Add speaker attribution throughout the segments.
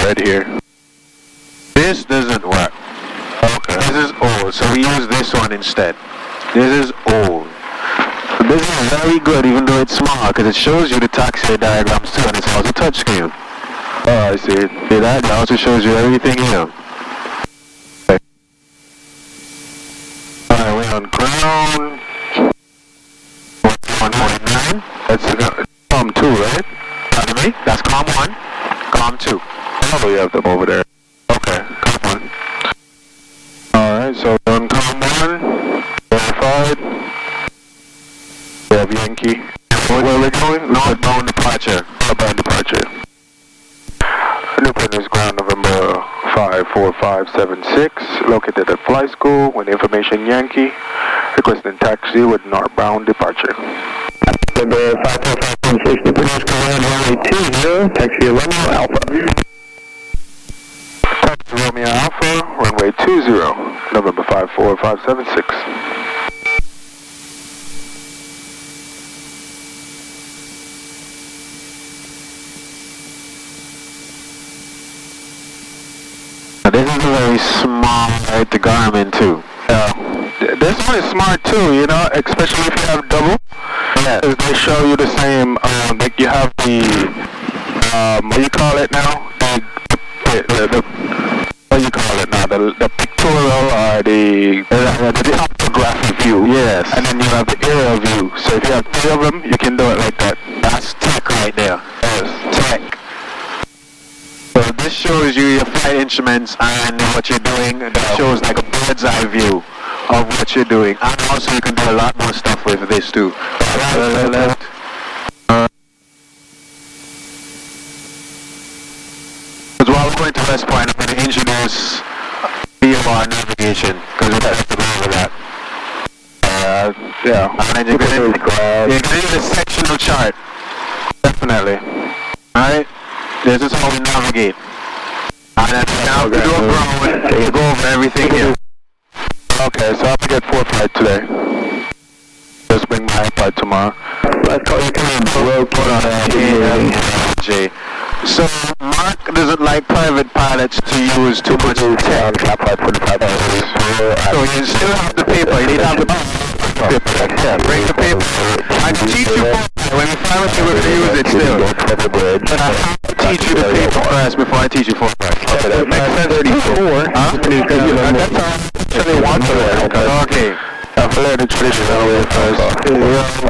Speaker 1: red here.
Speaker 2: This doesn't work.
Speaker 1: Okay.
Speaker 2: This is old, so we use this one instead. This is old. This is very good, even though it's small, because it shows you the taxi diagrams too, and it's also touchscreen.
Speaker 1: Oh, I see.
Speaker 2: See that? It also shows you everything here. Okay. Alright, we're on ground. 149.
Speaker 1: That's COM 2, right?
Speaker 2: Pardon me? That's COM 1. COM 2.
Speaker 1: Oh, you have them over there. Okay, COM 1. Alright, so we're on COM 1. Verified. We have Yankee. Where are we going?
Speaker 2: Northbound departure.
Speaker 1: Northbound departure. Newport is ground November 54576, located at Fly School, with information Yankee, requesting taxi with northbound departure.
Speaker 3: November 54576, Newport is ground runway 20, taxi Romeo Alpha.
Speaker 1: Taxi Romeo Alpha, runway 20, November 54576.
Speaker 2: This is a very small Garmin too.
Speaker 1: This one is smart too, you know, especially if you have double.
Speaker 2: Yeah.
Speaker 1: They show you the same, like you have the, what do you call it now? The what do you call it now? The pictorial or the topographic view.
Speaker 2: Yes.
Speaker 1: And then you have the aerial view. So if you have 3 of them, you can do it like that.
Speaker 2: That's tech right there.
Speaker 1: Yes.
Speaker 2: Tech. So this shows you your flight instruments and what you're doing. That shows like a bird's eye view of what you're doing. And also you can do a lot more stuff with this too. Right, left. Because while we're going to West Point, I'm going to introduce VOR navigation, because we have to go over that.
Speaker 1: Yeah.
Speaker 2: And then you're going to need a sectional chart. Definitely. Alright? This is how we navigate. And then now we do a ground, we go over everything here.
Speaker 1: Okay, so I'm going to get 4 flight today. Just bring my iPad tomorrow.
Speaker 3: Let's call you put on
Speaker 2: J. So Mark doesn't like private pilots to use too much tech. So you still have the paper, you need to have the paper. Yeah, bring the paper. I can teach you when you finally able to use it still. But I have to teach you the paper first before I teach you forward.
Speaker 1: Okay, that makes sense. 34.
Speaker 2: Huh?
Speaker 1: That's all. Actually, want to learn.
Speaker 2: Okay.
Speaker 1: I've learned the traditional way first.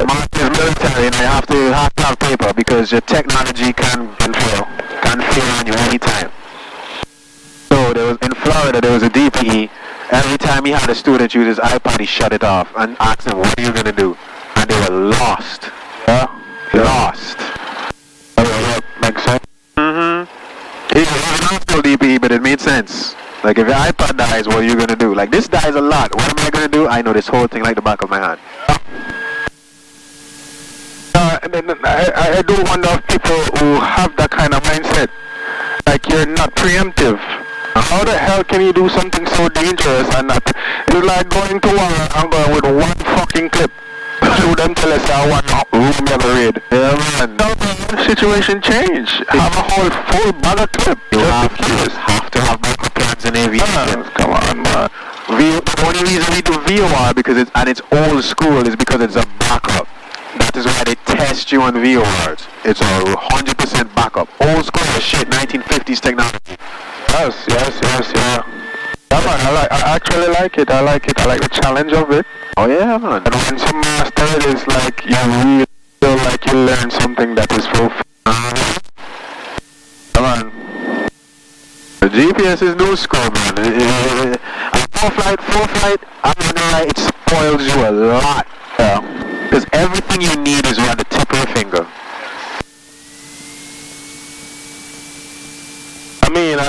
Speaker 2: Mark is military and they have to have paper because your technology can fail on you anytime. So there was in Florida there was a DPE. Every time he had a student use his iPad, he shut it off and asked them, "What are you gonna do?" And they were lost. Lost.
Speaker 1: That makes sense.
Speaker 2: He was not still DPE, but it made sense. Like if your iPad dies, what are you gonna do? Like this dies a lot. What am I gonna do? I know this whole thing like the back of my hand.
Speaker 1: And then I do wonder if people who have that kind of mindset, like you're not preemptive. How the hell can you do something so dangerous and not? It's like going to war and going with one fucking clip. Shoot them till it's a one room never read.
Speaker 2: Yeah, man.
Speaker 1: No, situation change. Have a whole full bag of clip.
Speaker 2: You have to have backup plans in aviation.
Speaker 1: Come on, man.
Speaker 2: The only reason we do VOR because it's old school is because it's a backup. That is why they test you on VORs. It's a 100% backup. Old school as shit, 1950s technology.
Speaker 1: Yes. Yeah, man, I actually like it. I like the challenge of it.
Speaker 2: Oh yeah, man.
Speaker 1: And when some master it is like you really feel like you learn something that is fulfilling. Come on.
Speaker 2: The GPS is no school, man. Full flight, I'm gonna lie, it spoils you a lot. Yeah. Because everything you need is around the tip of your finger.
Speaker 1: I mean, I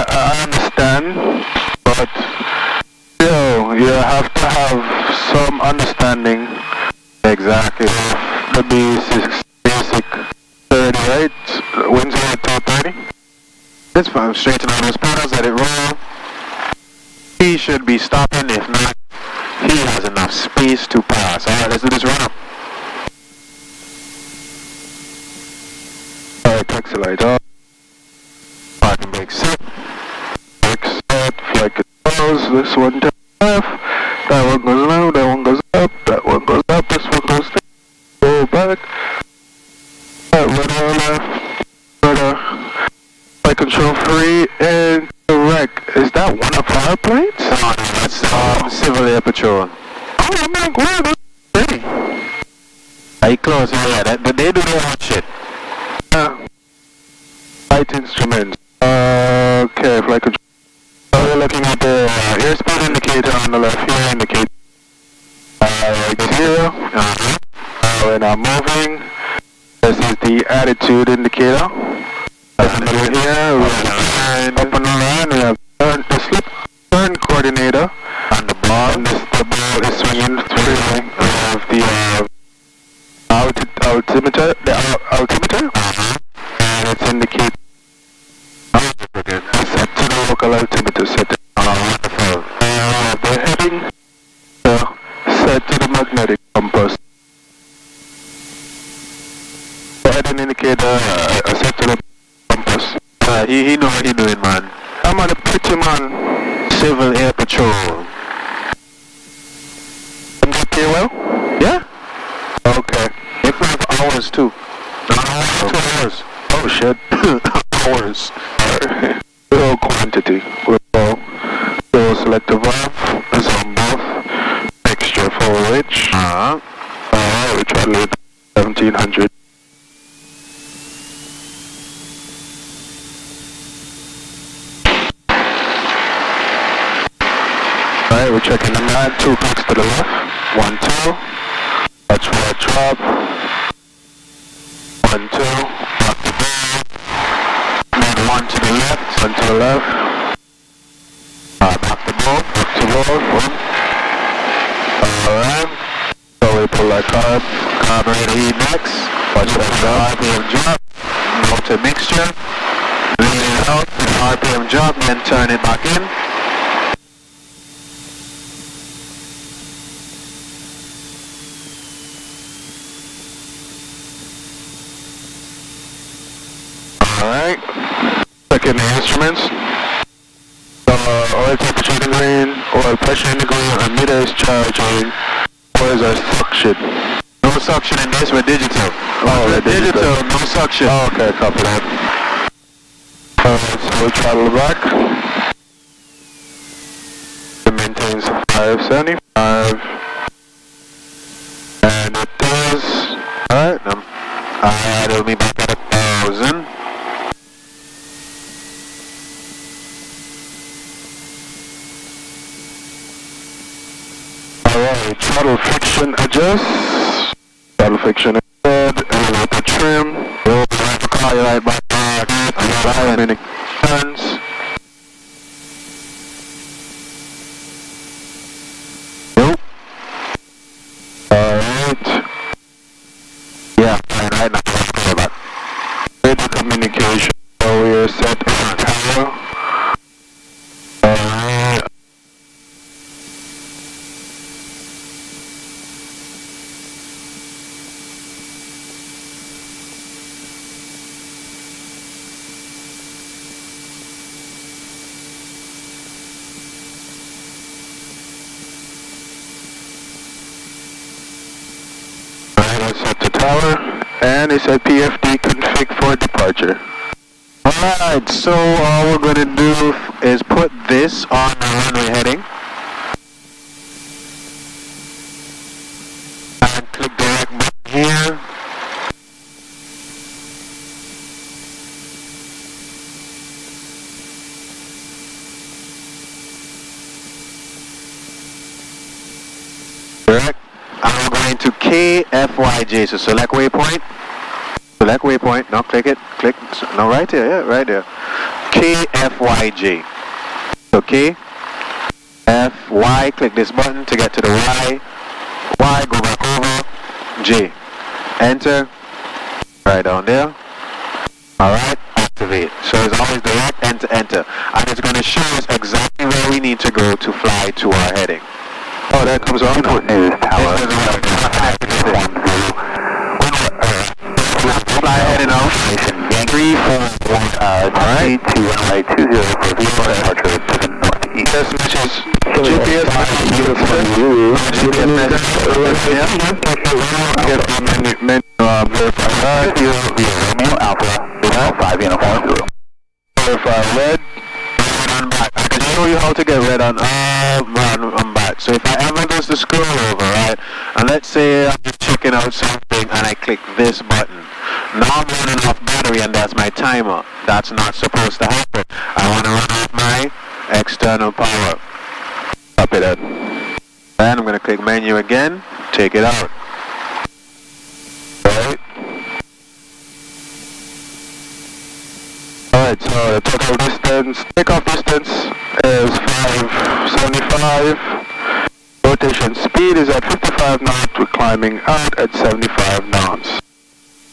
Speaker 1: understand, but still, you have to have some understanding.
Speaker 2: Exactly.
Speaker 1: The basic 30, right? Winds are 230.
Speaker 2: This fine, straighten out those pedals, let it roll. He should be stopping, if not, he has enough space to pass. Alright, let's do this run up.
Speaker 1: Alright, taxi light off.
Speaker 2: Parking brake set.
Speaker 1: goes, this one to the left, that one goes down, that one goes up, that one goes up, this one goes down, go back, that rudder left, rudder, flight control free, and correct. Is that one of our planes?
Speaker 2: No, that's Civil Air Patrol.
Speaker 1: Oh my god, that's pretty.
Speaker 2: Are you close? Yeah, they do their own shit.
Speaker 1: Flight instruments. Okay, flight control. We're looking at the airspeed indicator on the left here, indicate 0. We're now moving. This is the attitude indicator. In the middle here, we have up on the line, we have the slip turn coordinator.
Speaker 2: On the ball.
Speaker 1: And the ball is swinging through. We have the altimeter, and it's indicating set to the local altimeter setting.
Speaker 2: Wonderful.
Speaker 1: The heading set to the magnetic compass. The heading indicator set to the compass.
Speaker 2: He know what he doing, man.
Speaker 1: I'm on a pretty man.
Speaker 2: Civil Air Patrol.
Speaker 1: Can you hear well?
Speaker 2: Yeah?
Speaker 1: Okay.
Speaker 2: They could have hours too. No, 2 hours.
Speaker 1: Oh shit.
Speaker 2: Hours.
Speaker 1: Low quantity. We'll select the valve. It's on both. Extra forward. We try to lead 1700. Alright, we're checking the man. 2 clicks to the left. 1, 2. Watch right drop. 1, 2. Lock the ball. Then 1 to the left. 1 to the left. Back the ball. Back to ball. Alright. So we pull that carb.
Speaker 2: Carburetor next.
Speaker 1: Watch that
Speaker 2: RPM drop. Go to mixture. Lean it out. RPM drop. Then turn it back in.
Speaker 1: Alright. Checking the instruments. Oil temperature in the green, oil pressure in the green, and meter is charging. Where's our suction?
Speaker 2: No suction in this, we're digital.
Speaker 1: Oh,
Speaker 2: digital, no suction.
Speaker 1: Oh, okay, copy that. So we'll throttle back. It maintains 575. And it does.
Speaker 2: Alright, it'll be back at 1,000.
Speaker 1: Alright, throttle friction adjust. Throttle friction is good. Elevator trim. Roll the car right back. And then it turns. Nope. Alright. Yeah, right now let's go back. Radio communication. So we are set on camera. Alright. Set the tower, and it said PFD config for departure.
Speaker 2: Alright, so all we're going to do is put this on the runway heading. And click direct button here. Direct. And we're going to KFYJ, so select waypoint. Select waypoint, now click it, click, no right here, yeah, right there. KFYJ. So K, F, Y, click this button to get to the Y. Y, go back over, J. Enter, right down there. Alright, activate. So it's always direct, enter, enter. And it's going to show us exactly where we need to go to fly to our heading.
Speaker 1: Oh, that comes on.
Speaker 3: News tower.
Speaker 2: Fly heading out.
Speaker 3: 341, taxi to runway 20 for V1 departure to the northeast.
Speaker 1: Yes, messages. GPS message.
Speaker 2: Verify Romeo Alpha 5 Uniform Zero.
Speaker 1: Verify red.
Speaker 2: I'm back. I can show you how to get red on. I'm back. So if I ever goes to scroll over, right, and let's say I'm just checking out something and I click this button. Now I'm running off battery and that's my timer. That's not supposed to happen. I want to run off my external power. Copy that. Then I'm going to click menu again, take it out. Alright.
Speaker 1: Alright, so the total distance, takeoff distance is 575. Rotation speed is at 55 knots. We're climbing out at 75 knots.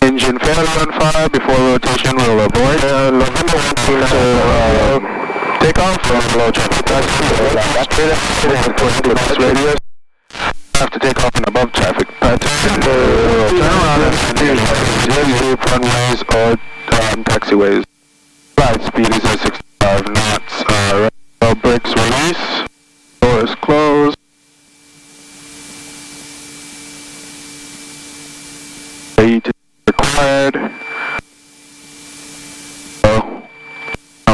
Speaker 1: Engine failure on fire before rotation will avoid November 1 to take off from low traffic. That's radius. Have to take off and above traffic pattern. Turn around and runways or taxiways. Flight speed is at 65 knots. Brakes release. Doors closed. Heat required.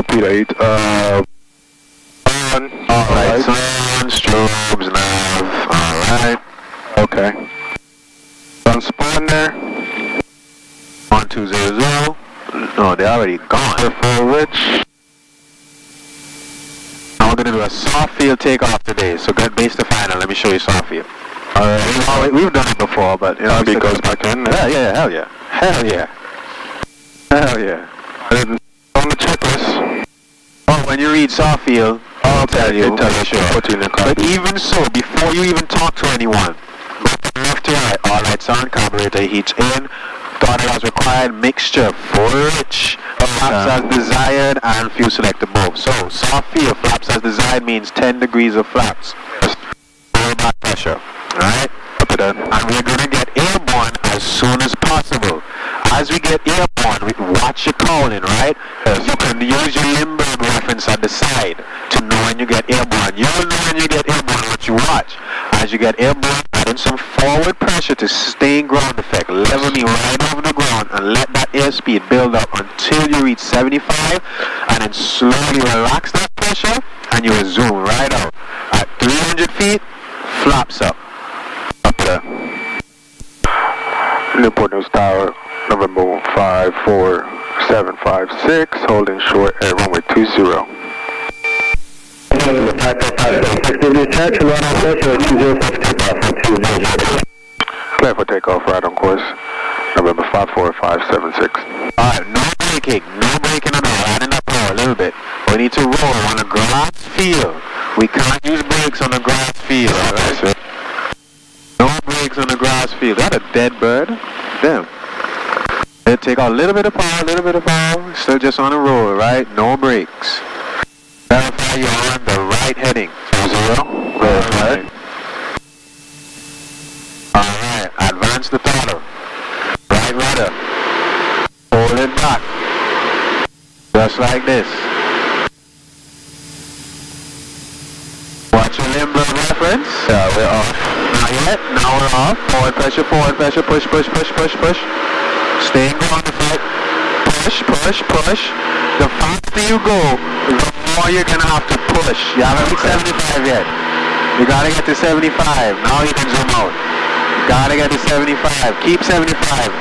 Speaker 1: Peter 8. Alright, sun, strobes, nav. Alright. Okay. Transponder.
Speaker 2: 1200. No, they're already gone.
Speaker 1: For which?
Speaker 2: Now we're gonna do a soft field takeoff today. So get base to final. Let me show you soft field. Alright, we've done it before, but you know,
Speaker 1: it goes back in.
Speaker 2: Yeah, hell yeah. Hell yeah. Hell yeah.
Speaker 1: On the checklist.
Speaker 2: Oh, when you read soft field, I'll tell you. But even so, before you even talk to anyone, left to right, all lights on, carburetor heats in, throttle as required, mixture full rich, flaps as desired, and fuel selector both. So, soft field flaps as desired means 10 degrees of flaps. Low back pressure, alright? And we're going to get airborne as soon as possible. As we get airborne, we watch your cowling, right? You can use your Limburg reference at the side to know when you get airborne. You will know when you get airborne what you watch. As you get airborne, add in some forward pressure to sustain ground effect. Level me right over the ground and let that airspeed build up until you reach 75, and then slowly relax that pressure and you will zoom right out. At 300 feet, flaps up. Up there.
Speaker 1: Newport News Tower, November 54756, holding short at runway 20. Clear for takeoff, right on course. November 54576.
Speaker 2: Alright, no braking at all. Adding up power a little bit. We need to roll on a grass field. We can't use brakes on a grass field. Alright, sir. No brakes on the grass field. That a dead bird. Damn. They take out a little bit of power, still just on a roll, right? No brakes. Verify you're on the right heading. 0. Alright. Alright, advance the throttle. Right rudder. Hold it back. Just like this. Watch your Limburg reference. We're off. Not yet. Now we're off. Forward pressure. Push. Staying ground effect. Push. The faster you go, the more you're gonna have to push. You haven't hit 75 yet. You gotta get to 75. Now you can zoom out. You gotta get to 75. Keep 75.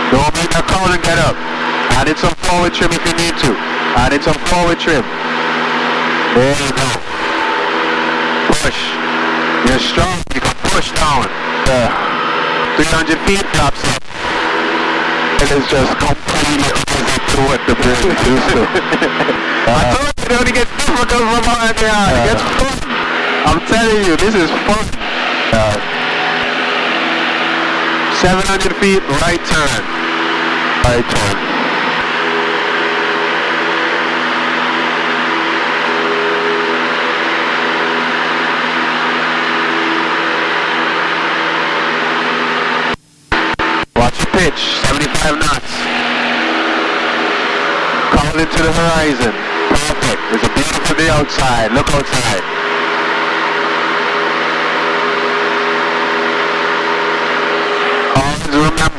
Speaker 2: Don't make that cone and get up. Add in some forward trim if you need to. Add in some forward trim. There you go. Push. You're strong. You can push down. 300 feet, flaps up.
Speaker 1: It is just completely opposite to what the bird used to.
Speaker 2: I told you it only gets difficult from behind me. It gets fun. I'm telling you, this is fun. 700 feet, right turn. Watch your pitch, 75 knots. Call into the horizon. Perfect. It's a beautiful day outside. Look outside.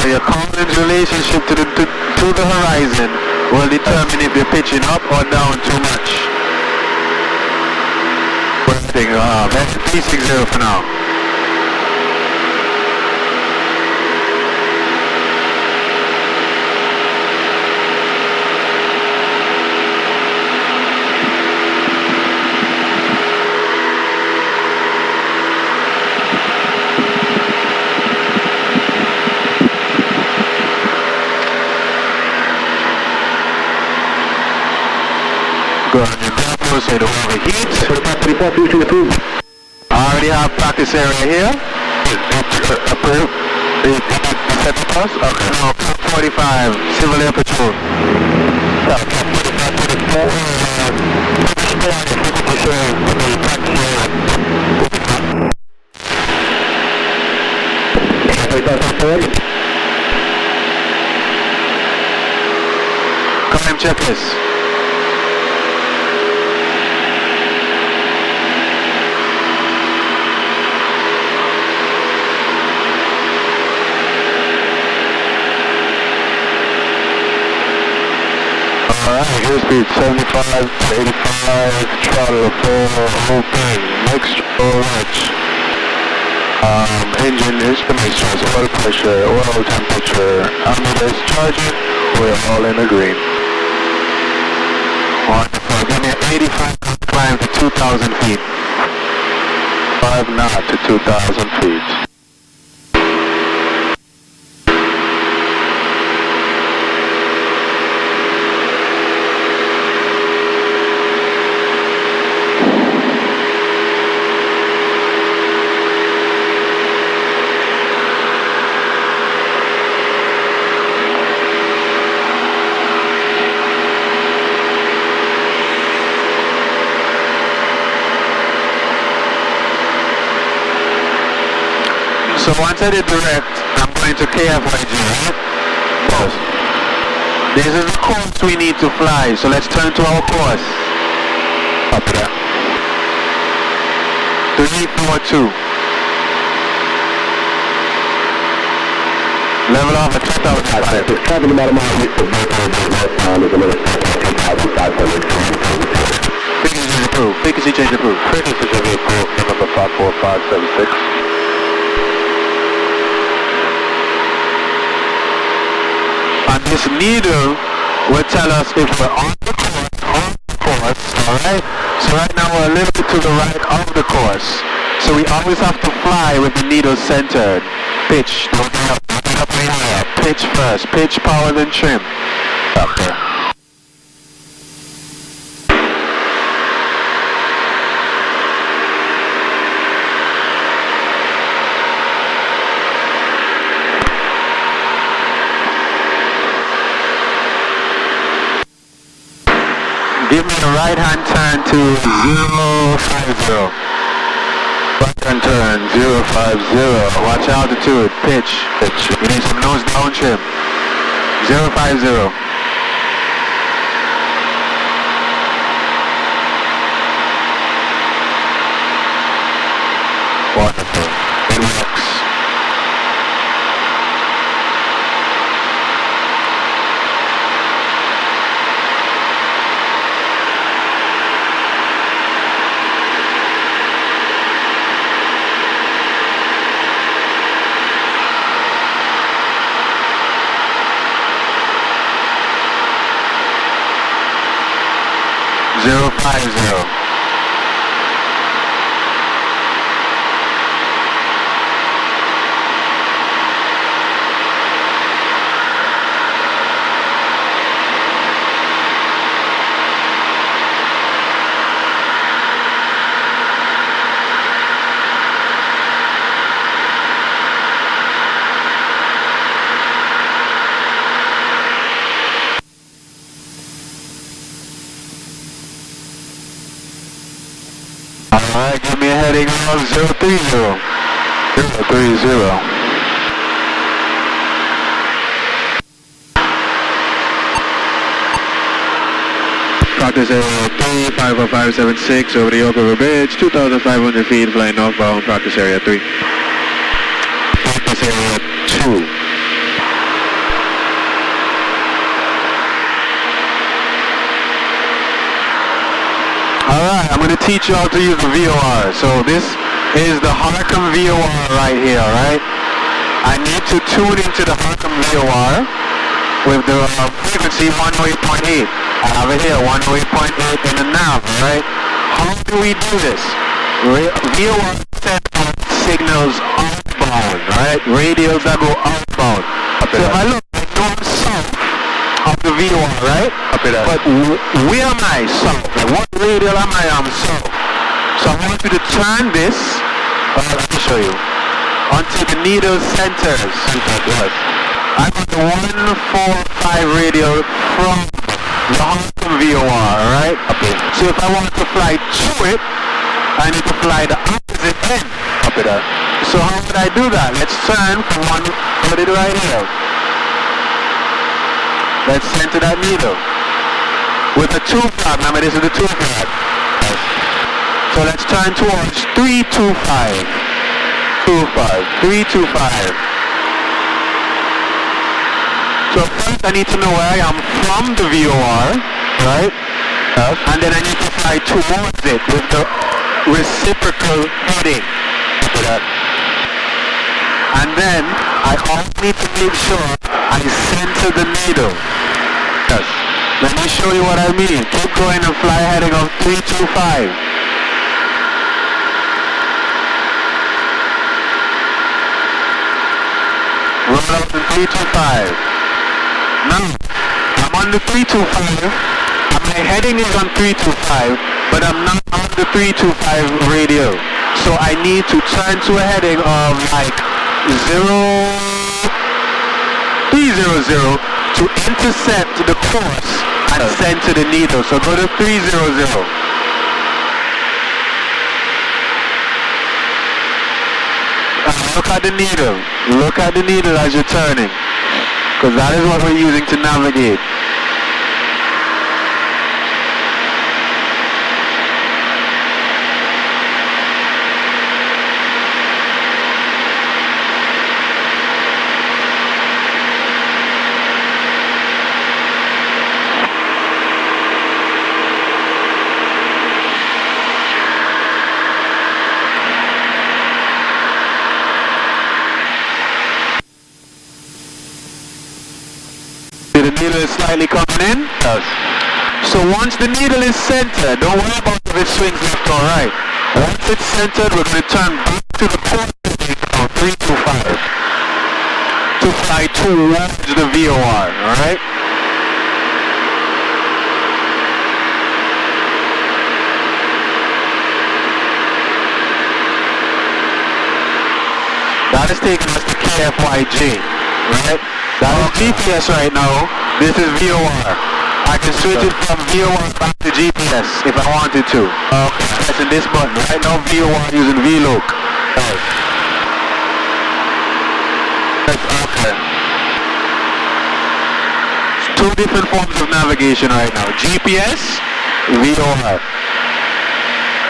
Speaker 2: So your Collins relationship to the horizon will determine if you're pitching up or down too much. That's 360 for now. Go on your grapple, so it overheats. I already have practice area here. Approved. Set the bus? Okay, no, 45, Civil Air Patrol. Come and check this.
Speaker 1: Alright, here's speed 75 to 85, throttle 4, open, mixed orange. Engine instruments, oil pressure, oil temperature, ammeter is charging, we're all in the green.
Speaker 2: Wonderful, give me an 85 climb to 2,000 feet.
Speaker 1: 5 knot to 2,000 feet.
Speaker 2: So once I did direct, I'm going to KFYG, right?
Speaker 1: Yes.
Speaker 2: This is the course we need to fly, so let's turn to our course.
Speaker 1: Up there.
Speaker 2: 342. Level off at 2,500.
Speaker 3: It's talking about a mile with the time is another 2,500.
Speaker 2: Frequency approved. Frequency change approved.
Speaker 1: Frequency change approved. Number 54576.
Speaker 2: And this needle will tell us if we're on the course, alright? So right now we're a little bit to the right of the course. So we always have to fly with the needle centered. Pitch, don't get up in the air. Pitch first, pitch, power, then trim. Okay. Give me a right hand turn to 050.
Speaker 1: Right hand turn 050.
Speaker 2: Watch altitude, pitch. You need some nose down trim. 050.
Speaker 1: Wonderful.
Speaker 2: It works. Zero 50.
Speaker 1: Alright, give me a heading of 030. 030.
Speaker 2: Practice area 3, 50576 over the York River Bridge, 2,500 feet, flying northbound, practice area 3.
Speaker 1: Practice area 2.
Speaker 2: I'm going to teach you how to use the VOR. So this is the Harcum VOR right here, right? I need to tune into the Harcum VOR with the frequency 108.8. I have it here, 108.8 in the nav, right? How do we do this? VOR sends out signals outbound, right? Radios that go outbound. So if I look, I know I'm south of the VOR, right? But where am I south? Like what radial am I? I'm south. So I want you to turn this, let me show you, until the needle centers. Yes. I got the 145 radial from the Haldon VOR, right? Okay. So if I want to fly to it, I need to fly the opposite end. Copy that. So how would I do that? Let's turn from one, put it right here. Let's center that needle. With the 2 flag, remember this is the 2 flag. So let's turn towards 325. 325. So first I need to know where I am from the VOR, right? Yes. And then I need to fly towards it with the reciprocal heading. After that. And then I also need to make sure I center the needle. Yes. Let me show you what I mean. Keep going and fly heading of 325. Roll out to 325. Now, I'm on the 325, and my heading is on 325, but I'm not on the 325 radio. So I need to turn to a heading of like 300 to intercept the course and center the needle. So go to 300. Look at the needle. Look at the needle as you're turning. Because that is what we're using to navigate. The needle is slightly coming in. Yes. So once the needle is centered, don't worry about if it swings left or right. Once it's centered, we're going to turn back to the course of 325 to fly towards the VOR, alright? That is taking us to KFYG, right? That is GPS right now. This is VOR. I can switch it from VOR back to GPS if I wanted to. Okay. Pressing this button. Right now VOR using VLOC. Okay. It's 2 different forms of navigation right now. GPS, VOR.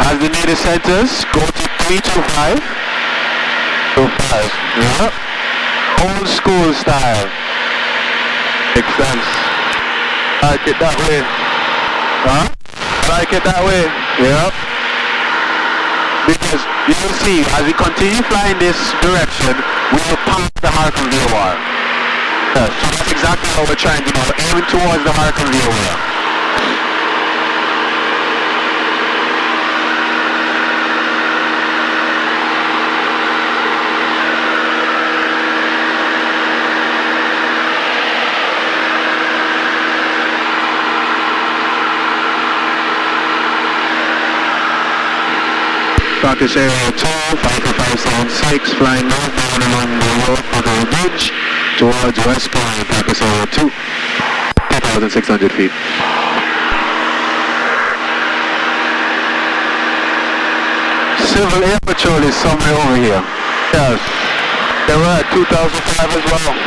Speaker 2: As the needle centers, go to 325. 25. Yep. Old school style. Makes sense. I like it that way. Huh? I like it that way. Yep. Because you will see, as we continue flying this direction, we will pass the Harcum VOR. Yes. So that's exactly what we're trying to do. We're aiming towards the Harcum VOR. Practice area 2, 54576, flying northbound along the road on the bridge towards West Point, practice area 2, 2,600 feet. Civil Air Patrol is somewhere over here. Yes. They were at 2005 as well.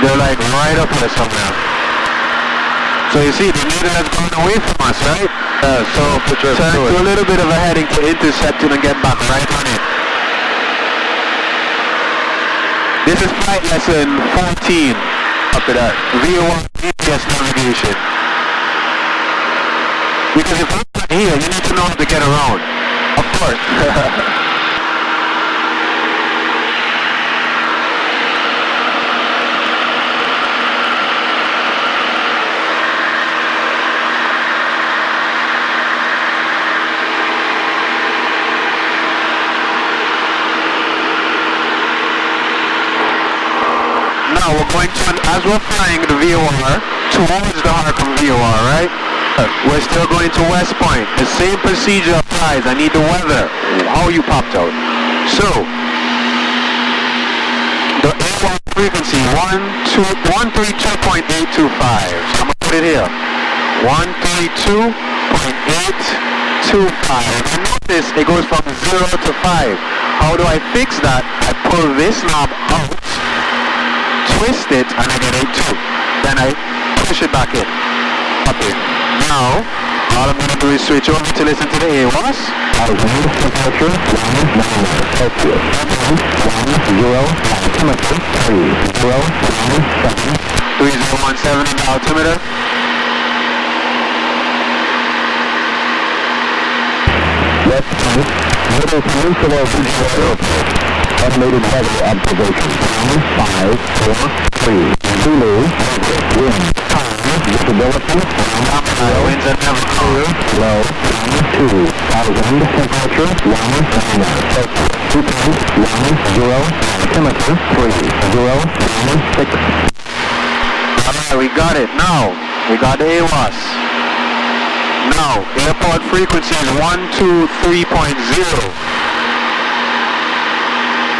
Speaker 2: They're like right up here somewhere. So you see, the needle has gone away from us, right? So turn to a little bit of a heading to intercept it and get back right on it. This is flight lesson 14. After that, VOR GPS navigation. Because if I'm Here, you need to know how to get around.
Speaker 1: Of course.
Speaker 2: Now we're going to, as we're flying the VOR towards the Harcum VOR, right? We're still going to West Point. The same procedure applies. I need the weather. How you popped out. So, the AWOR frequency 132.825. So I'm going to put it here. 132.825. And notice it goes from 0 to 5. How do I fix that? I pull this knob out, twist it, and I get a 2. Then I push it back in. Up in. Now, all I'm going to do is switch over to listen to the AWOS. 3017 in the altimeter.
Speaker 3: West Point, Little Peninsula Visual Automated weather observation. 5, 4, 3. Zulu. Wind. Visibility.
Speaker 2: Winds are never cool.
Speaker 3: Low. 2,000. Temperature. 1. 2.10. Temperature. 3. 0. 6.
Speaker 2: Alright, we got it. Now, we got the AWOS. Now, airport frequency is 123.0.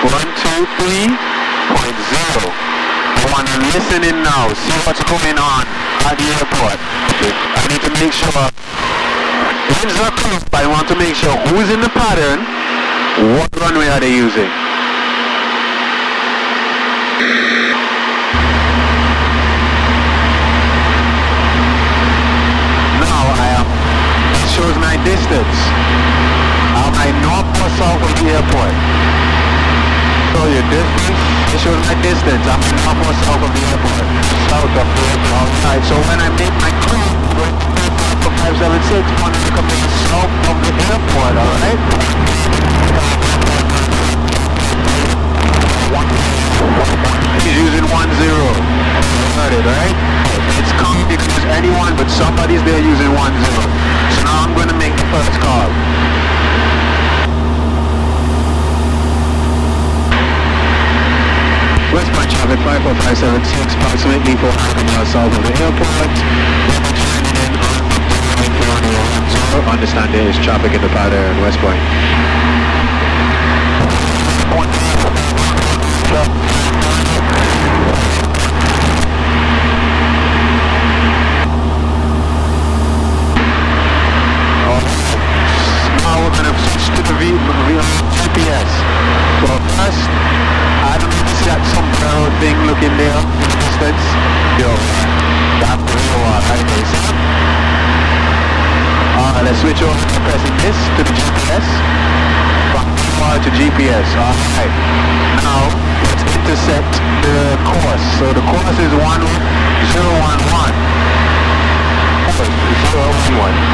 Speaker 2: 123.0. I want to listen in now, see what's going on at the airport. I need to make sure winds are close, but I want to make sure who's in the pattern, what runway are they using. It shows my distance. I north or south of the airport. So your distance, it shows my distance. I'm north or south of the airport. South of the airport outside. So when I make my cruise, going to 576, I want to come in south of the airport, alright? He's using 10. Heard it, right? It's coming because anyone but somebody's there using 10. So now I'm going to make the first call. West Point traffic 54576, approximately 400 miles south of the airport. Understand there is traffic in the pattern, West Point. Now we're going to switch to the GPS. Well, first, I don't know if you see that some barrel thing looking there in the distance. Yo, that's the real one, right there, see? Let's switch over to pressing this to the GPS. From VR to GPS, alright. Now, let's intersect the course. So the course is 1011. 011.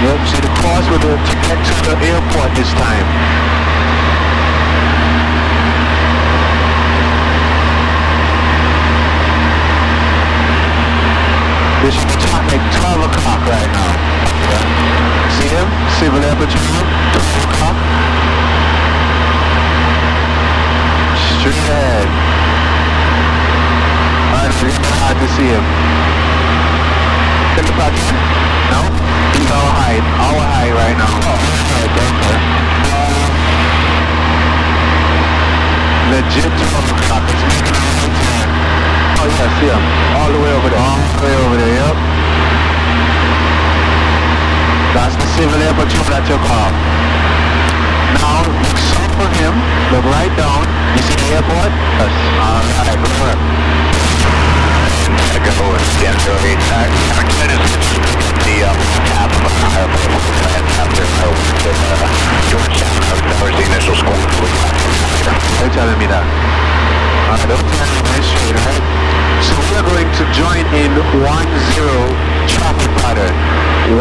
Speaker 2: Yep, see the course with the to get to the airport this time. This is like 12 o'clock right now. Yeah. See him? Civil Air Patrol, 12 o'clock. Straight ahead. Alright, it's hard to see him. In the pattern? No? He's our height right now. Oh, okay. Legit 12 o'clock. It's making a right turn. Oh yeah, see him. All the way over there. All the way over there, yep. That's the Civil Air Patrol that took off. Now, look south for him. Look right down. You see the airport? Yes. Alright, good work. I go with the Denver 8 the cap of an airport after Georgetown. That was the initial score. They're telling me that. Don't tell me that straight, right? So we are going to join in 10 traffic pattern. 10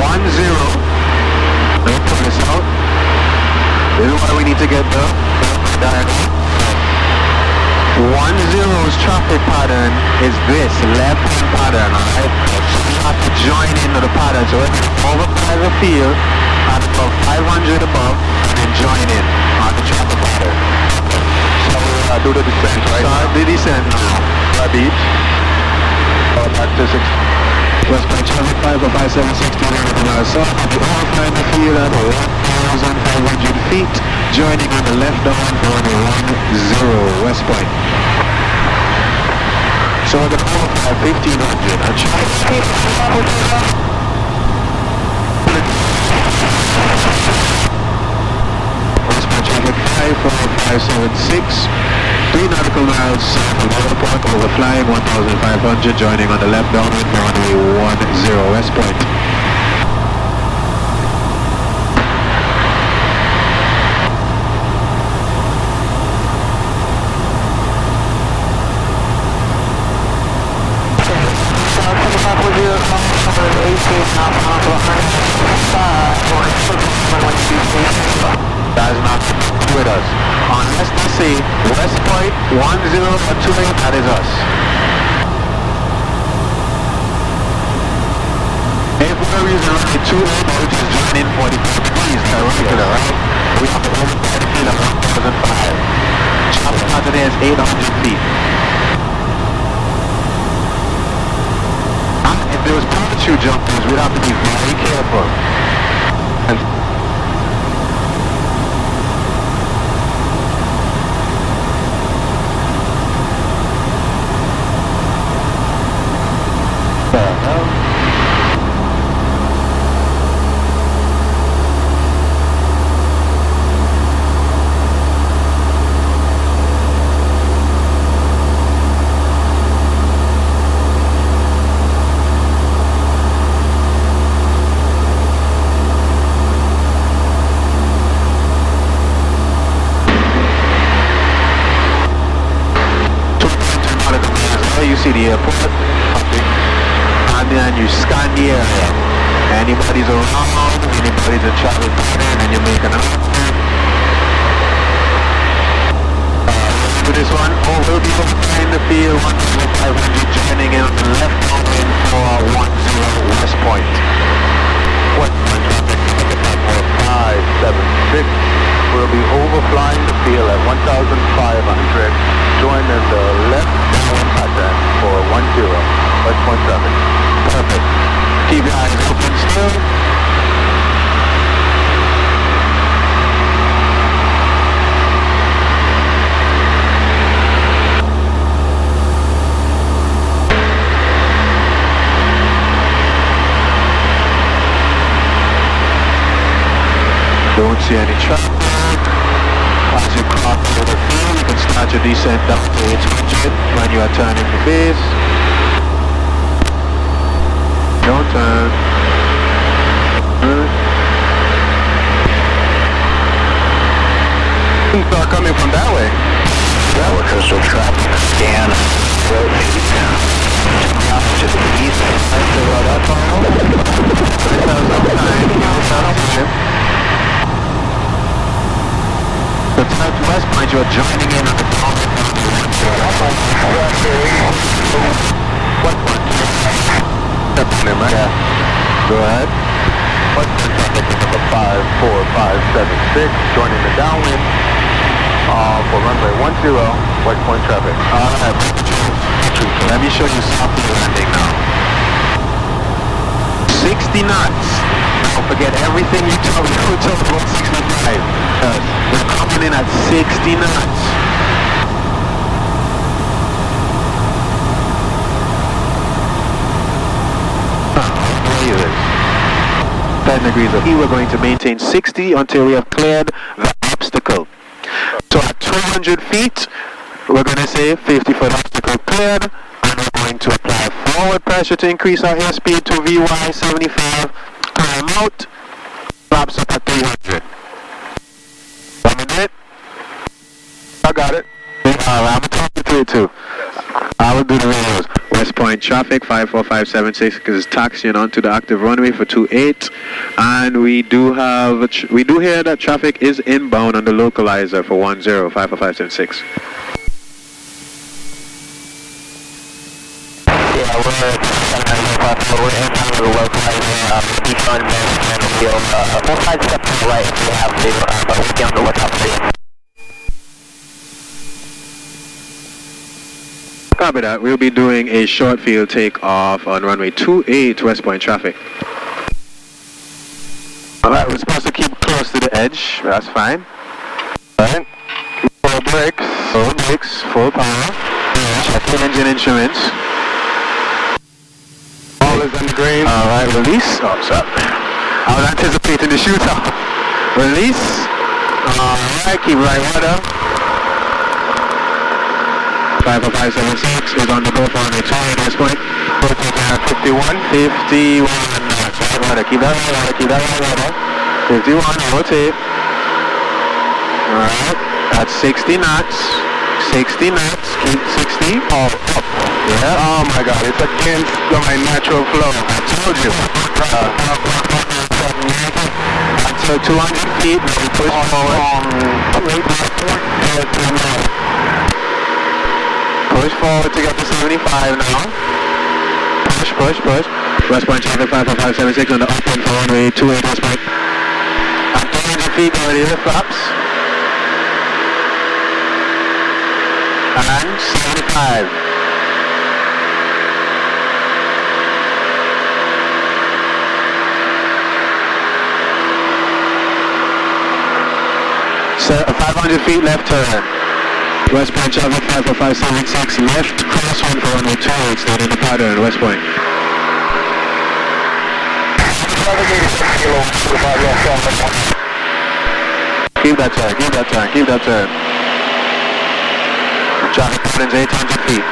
Speaker 2: Don't pull this out. This is why we need to get the diagonal. 10's traffic pattern is this left-hand pattern, alright? So you have to join into the pattern. So if you overfly the field at about 500 above, and then join in on the traffic pattern.
Speaker 1: So do the descent, right?
Speaker 2: Start the descent now.
Speaker 1: Beach. Back to 6.
Speaker 2: West by traffic 5 or 5760 everything else. So you overfly the field at 1,500 feet, joining on the left down on 10 West Point. So we're going to overfly 1,500 and try to keep West Point traffic 54576, 3 nautical miles south of Waterpark, overflying 1,500, joining on the left downwind runway 10 West Point. That is not with us. Unless they say West Point 10 or 28, that is us. If for some reason running 2 which is joining 45 degrees, that's regular, right? We have to overfly the field at 1,005. Chopper out today is 800 feet. And if there was parachute jumpers, we'd have to be very careful. And you see the airport, and then you scan the area. Anybody's around, anybody's in traffic pattern, and you make an for this one, we'll be behind the field, 1,500, joining in on the left downwind for 10 West Point.
Speaker 1: West Point traffic 576. We'll be overflying the field at 1,500, joining the left downwind pattern for 10 West Point traffic.
Speaker 2: Perfect. Keep your eyes open still. Don't see any traffic. As you cross over the field, you can start your descent down to 800 when you are turning the base. Don't turn.
Speaker 1: Things are coming from that way.
Speaker 3: Tower coastal traffic scan. Rotate to the east.
Speaker 2: The West Point, you are joining in on the
Speaker 1: What point?
Speaker 2: Yeah. Go ahead.
Speaker 1: West Point traffic number 54576, joining the downwind for runway 10 West Point traffic.
Speaker 2: Alright, let me show you soft landing now. 60 knots. Don't forget everything you told me. You told about 65. We're coming in at 60 knots. Look at this. 10 degrees of heat. We're going to maintain 60 until we have cleared the obstacle. So at 200 feet, we're going to say 50-foot obstacle cleared, and we're going to apply forward pressure to increase our airspeed to VY 75. Climb out, flaps up at 300. Got it?
Speaker 1: I got it.
Speaker 2: I'm talking to it too. I will do the videos. West Point traffic 54576 is taxiing onto the active runway for 28, and we do hear that traffic is inbound on the localizer for 10 54576.
Speaker 3: Yeah, we're inbound to the localizer. Each on the field. We'll side step to the right if we have to, but we'll be on the lookout for you.
Speaker 2: Copy that. We'll be doing a short field takeoff on runway 28 West Point traffic. Alright, we're supposed to keep close to the edge. That's fine. Alright. Full brakes, full power. Checking engine instruments.
Speaker 1: All is on the green.
Speaker 2: Alright, release. Oh, what's up? I was anticipating the shooter. Release. Alright, keep right rudder. 54576 is on the go for runway 28 West Point.
Speaker 1: 51.
Speaker 2: 51 knots. Right rudder. Keep that rudder. 51, rotate. Alright, that's 60 knots. 60 knots. Keep 60.
Speaker 1: Oh, up.
Speaker 2: Yeah.
Speaker 1: Oh my God, it's against my natural flow.
Speaker 2: I told you. So 200 feet, we push forward. Push forward to get to 75 now. Push. West Point traffic 54576 on the upwind for runway 28 West Point. At 200 feet already the flaps. And 75. So 500 feet left turn. West Point traffic 54576 left crosswind for runway 28 staying in the pattern West Point. Keep that turn. Traffic patterns 800 feet.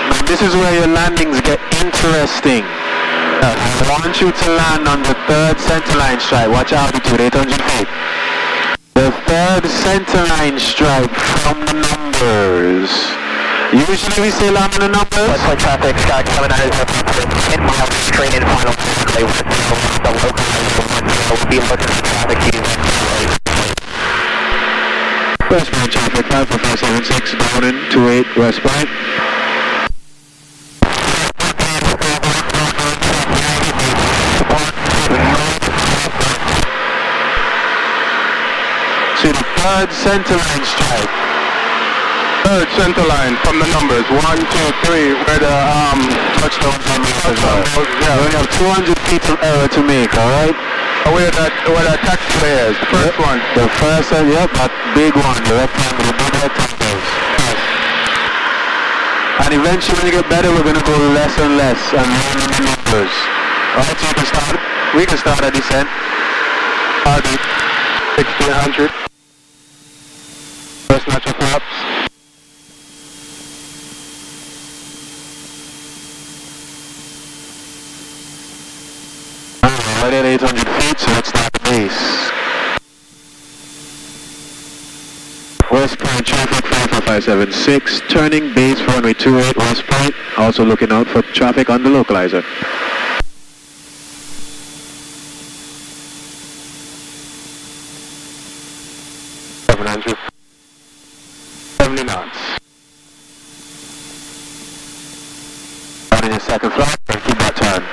Speaker 2: Now this is where your landings get interesting. I want you to land on the third centerline stripe. Watch altitude, 800 feet. The third centerline stripe from the numbers. Usually we say land on the numbers.
Speaker 3: West Point traffic, Scott, coming out of the 10 miles straight in final. The localizer will be looking for traffic using.
Speaker 2: West Point traffic, 54576 down in 28 West Point. See the third centerline stripe.
Speaker 1: Third center line from the numbers 1, 2, 3, where the touchdowns are made.
Speaker 2: Yeah, we have 200 feet of error to make, alright?
Speaker 1: Where that taxpayer is, the first one.
Speaker 2: The first one, yep, that big one, the rectangle, the big rectangles. And eventually when you get better, we're going to go less and less and more in the numbers. Alright, so we can start a descent.
Speaker 1: 1600. First natural flaps.
Speaker 2: Right at 800 feet, so let's start the base. West Point traffic 54576, turning base for runway 28 West Point, also looking out for traffic on the localizer.
Speaker 1: $700. 70 knots.
Speaker 2: Out in your second flap, and keep that turn.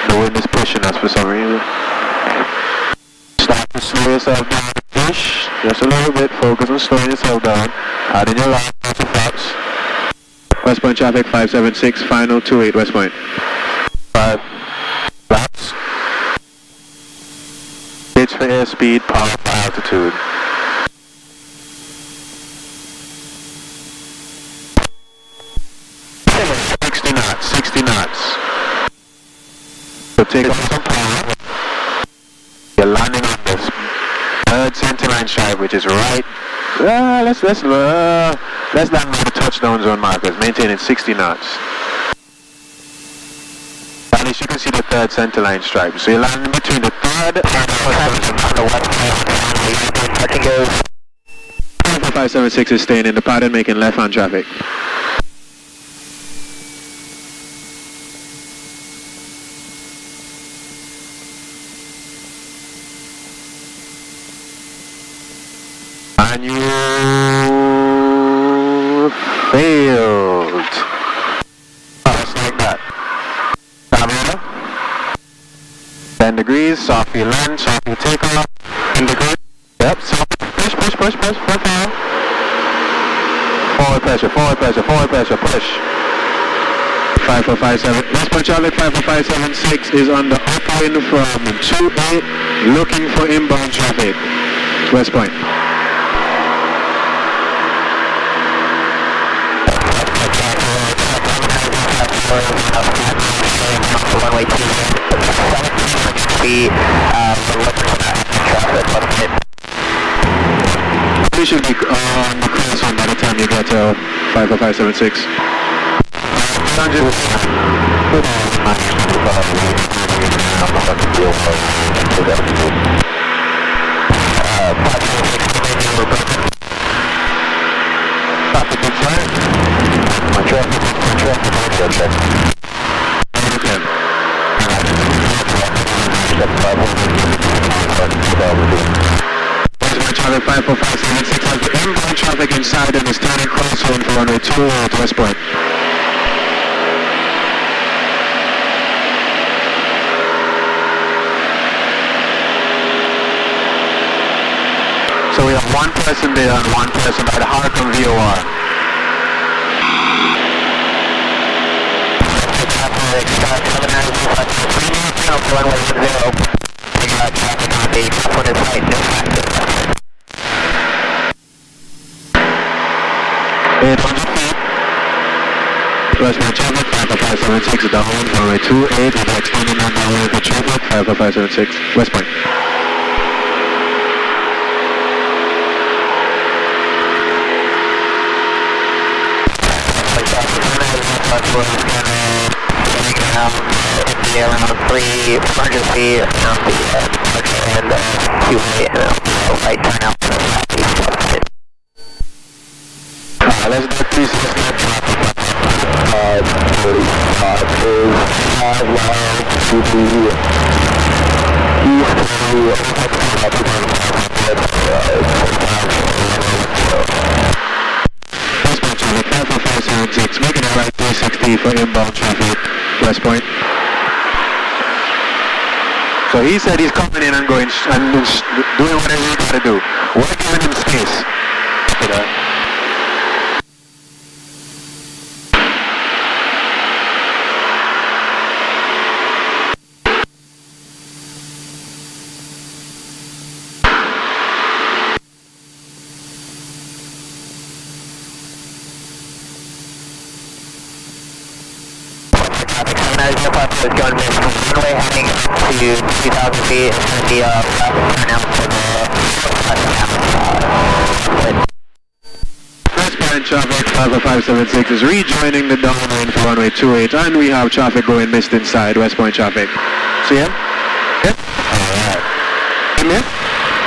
Speaker 2: The wind is pushing us for some reason. Start to slow yourself down. Push just a little bit. Focus on slowing yourself down. Add in your last couple flaps. West Point traffic 576, final 28 West Point. 5 flaps. Pitch for airspeed, power for altitude. So take off some power. You're landing on this third centerline stripe, which is right. Let's land with the touchdown zone markers, maintaining 60 knots. At least you can see the third centerline stripe. So you're landing between the third and the touchdown zone marker. 5576 is staying in the pattern, making left-hand traffic. And you failed. Just like that. 10 degrees, soft your land, soft your takeoff. 10 degrees. Yep, so push. Forward pressure, push. 5457. Westbound Charlotte 54576 is on the upwind from 28, looking for inbound traffic. West Point.
Speaker 3: Runway 2, 1700 feet, looking for that traffic,
Speaker 2: We should be on the cross one by the time you get to 54576. Charlotte 54576 has the inbound traffic inside and is turning crosswind for runway 2 at West Point. So we have one person there and one person by the Haldon VOR.
Speaker 3: runway 0. Traffic on the top one is right, no traffic.
Speaker 2: 800 feet. Westbound traffic 55576 down runway 28 is extending on the way to traffic 55576 West Point.
Speaker 3: Around 300 feet around the and Q8 and right turn out to the southeast.
Speaker 2: Let's do 360 traffic.
Speaker 3: 45 is 5 miles to the east
Speaker 2: Westbound traffic 55576, making it right 360 for inbound traffic, West Point. So he said he's coming in and going and doing whatever he got to do. We're giving him space. After that.
Speaker 3: Going this runway heading to 2,000 feet. It's going to be a traffic turn out for the
Speaker 2: Westbound traffic 55576 is rejoining the downwind for runway 28 and we have traffic going missed inside West Point traffic. See him? Yep. Alright. See him?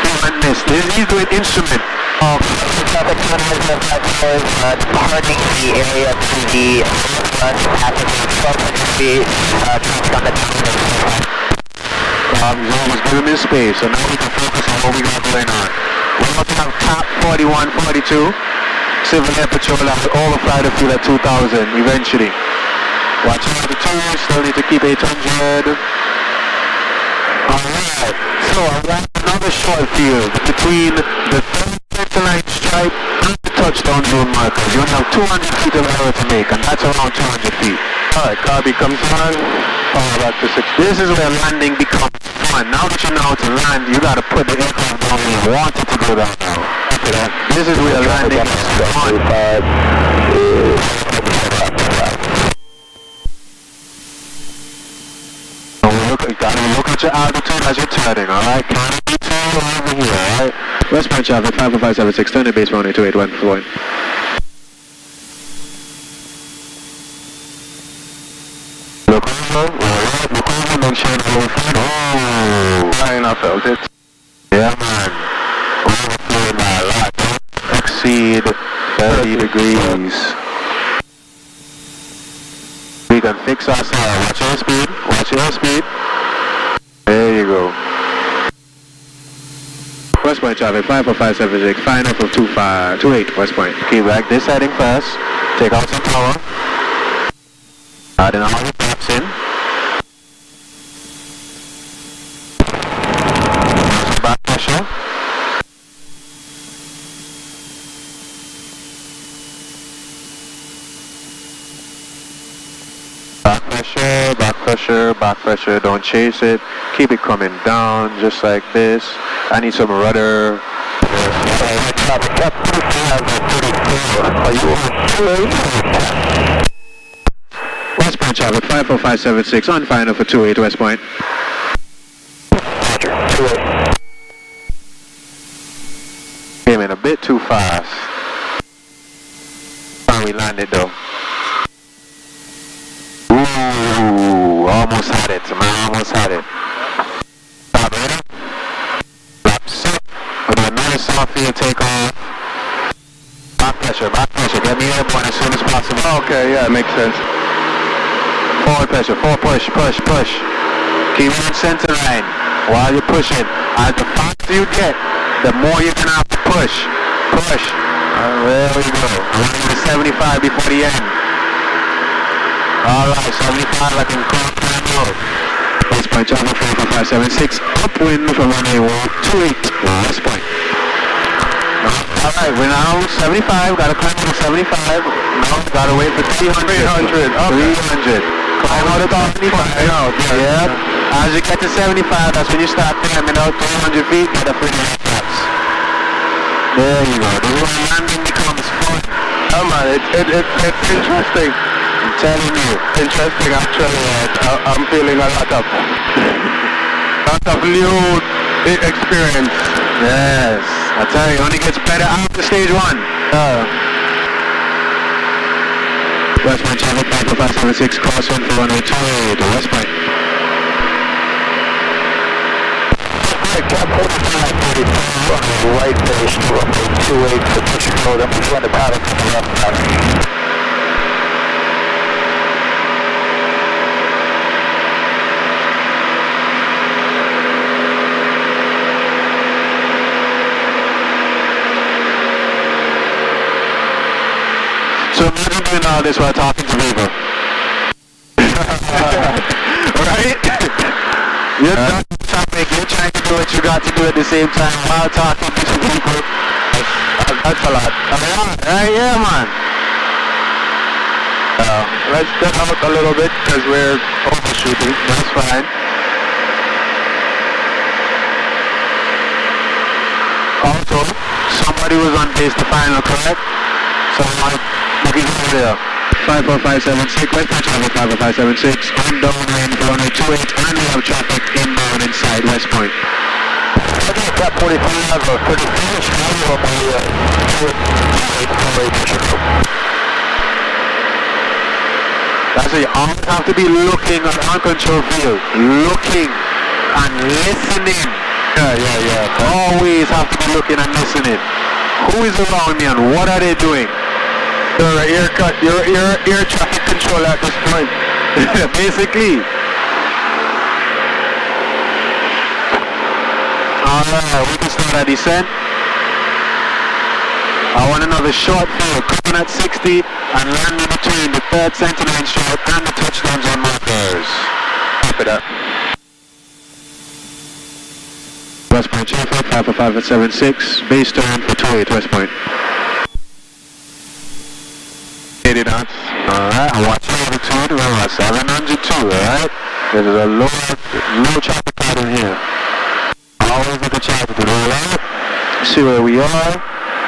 Speaker 2: Going missed. He's doing instrument.
Speaker 3: Traffic turn departing the area to the west, passing 1,200 feet, traffic on the
Speaker 2: Zone was giving me space, so now we can focus on what we got going on. We're going to have top 41, 42. Civil Air Patrol has overfly the field at 2,000 eventually. Watch out the tours, still need to keep 800. Alright, so around another short field between the line stripe and the touchdown zone markers. You have 200 feet of error to make, and that's around 200 feet. Alright, car becomes on. Power back to 6. This is where landing becomes fun. Now that you know how to land, you gotta put the aircraft down where you want it to go down now. After that, this is where landing is fun. Look at your altitude as you're turning, alright? Can't be too over here, alright? Westbound traffic 55576, turning base runway 281 for one. Look over, alright, look over, make sure it's low fine. Oh, fine, I felt it. Yeah, man. Overflowing a lot. XC speed, 30 degrees. We can fix our style. Watch your speed. Watch your speed. There you go. West Point traffic, 54576, final for 28 West Point. Keep back this heading first. Take out some power. Adding all the taps in. Some back pressure. Back pressure, back pressure, don't chase it. Keep it coming down just like this. I need some rudder. West Point traffic, 54576 on final for 28 West Point. Came in a bit too fast. And we landed though. Ooh, almost had it, man, almost had it. Stop ready? Laps up. With another soft field takeoff. Back pressure, get me airborne as soon as possible.
Speaker 1: Okay, yeah, makes sense.
Speaker 2: Forward pressure, forward push. Keep it in center line while you're pushing. As the faster you get, the more you're gonna have to push. There we go. Running to 75 before the end. Alright, 75, I can call time road. West Point traffic, 54576, upwind from runway 28, West Point. Alright, we're now 75, gotta climb to 75, now gotta wait for 300.
Speaker 1: 300, okay.
Speaker 2: 300. Climb out of 75. Yep. As you get to 75, that's when you start climbing out 200 feet, get a free laps. There you go, this is when landing becomes fun.
Speaker 1: Oh man, it's interesting.
Speaker 2: I'm telling you.
Speaker 1: Interesting actually. I'm feeling a lot of new experience.
Speaker 2: Yes, I tell you, it only gets better after stage 1. West Point traffic, 54576, crosswind for runway 28, West Point.
Speaker 3: Right base to runway 28 for push and load. I'm just running the paddock on the left side.
Speaker 2: So imagine doing all this while talking to people. Right? You're talking to topic, you're trying to do what you got to do at the same time while talking to people. That's a lot. Yeah, man.
Speaker 1: Let's step out a little bit because we're overshooting.
Speaker 2: That's fine. Also, somebody was on base to final, correct? Someone looking over there. 54576, West Point traffic, 54576, on downwind for runway 28, and we have traffic inbound inside West Point.
Speaker 3: Okay, Cap 45, 30 finish, now on my 28 push and load.
Speaker 2: That's why you always have to be looking on uncontrolled field. Looking and listening. Yeah. Always have to be looking and listening. Who is around me and what are they doing?
Speaker 1: You're air traffic control at this point.
Speaker 2: Basically. Alright, we can start our descent. I want another short field, coming at 60 and landing between the third center line short and the touchdown zone markers. Copy that. West Point traffic, 54576, base turn for 28 West Point. 80 knots. Alright, and watch altitude, we're at 702, alright? There's a low traffic pattern here. Always look at traffic, roll out, see where we are.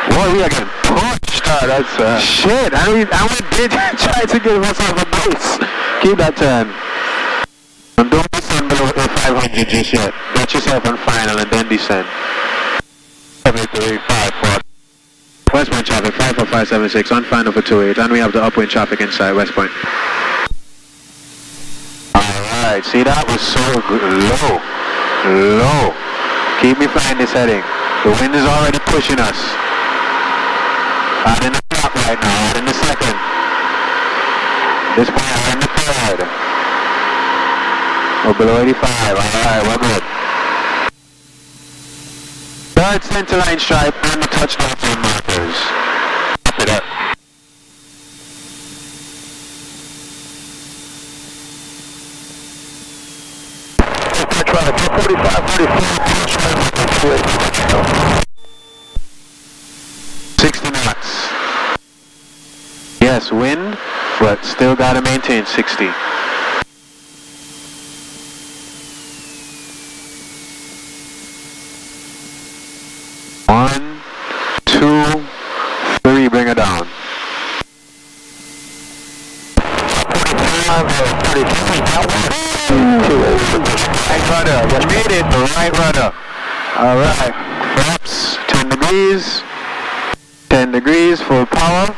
Speaker 2: Boy, we are getting pushed.
Speaker 1: That's
Speaker 2: shit. I did try to give myself a boost. Keep that turn. And don't descend below 500 just yet. Get yourself on final and then descend. 7354. West Point traffic, 54576 on final for 28, and we have the upwind traffic inside West Point. Alright, see that was so good. Low. Keep me flying this heading. The wind is already pushing us. Out in the top right now, out in the second. This point out in the third. We're below 85, alright, we're good. Third center line stripe and the touchdown zone markers. Copy that.
Speaker 3: Trying to
Speaker 2: 60 knots. Yes, wind, but still gotta maintain 60. One, two, three, bring it down.
Speaker 3: 45,
Speaker 2: Right rudder, we made it, right rudder. Alright, flaps, 10 degrees. 10 degrees, full power.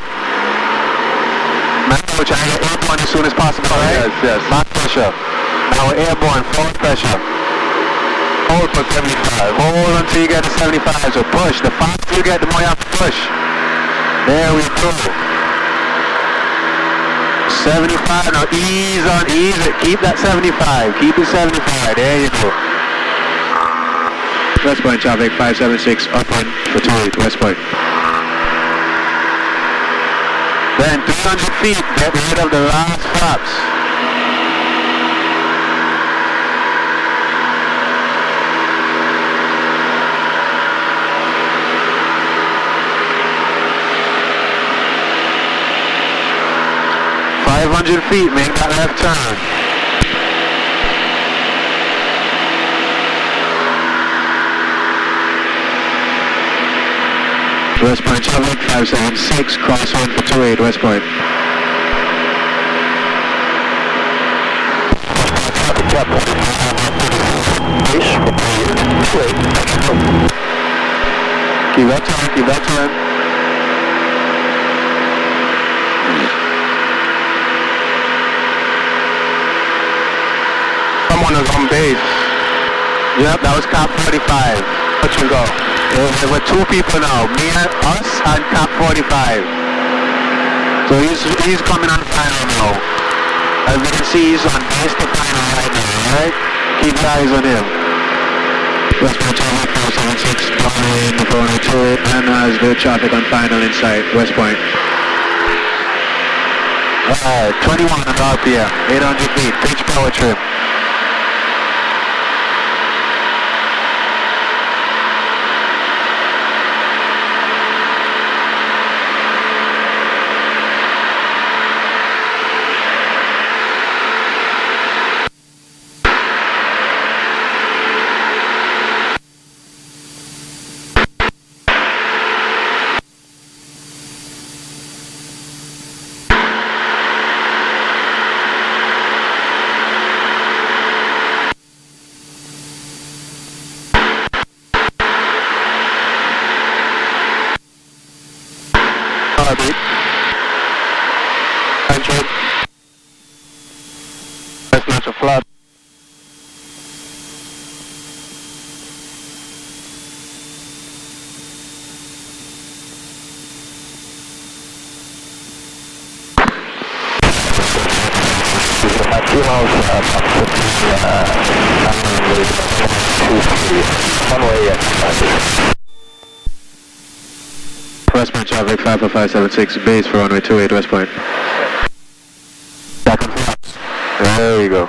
Speaker 2: Now we're trying to get airborne as soon as possible, right?
Speaker 1: Yes.
Speaker 2: Back pressure. Now we're airborne, forward pressure.
Speaker 1: Hold for 75.
Speaker 2: Hold until you get to 75, so push. The faster you get, the more you have to push. There we go. 75, now ease on, ease it. Keep that 75, keep it 75, there you go. West Point traffic, 576, up on for 28, West Point. Then 300 feet, get rid of the last flaps. Feet, make that left turn. West Point traffic, 576, cross 1 for 28, West Point. Keep that turn, keep that turn.
Speaker 1: Someone is on base.
Speaker 2: Yep, that was cop 45. Touch and go. There were two people now, me and us and cop 45. So he's coming on final now. As you can see, he's on base to final right now, alright? Keep your eyes on him. West Point traffic, 476, runway in the 402, and has the traffic on final inside, West Point. Alright, 21 on RPM, 800 feet, pitch power trim. Heartbeat. 100. That's not a flap. West Point traffic, 54576, base for runway 28, West Point. Second flaps. There we go.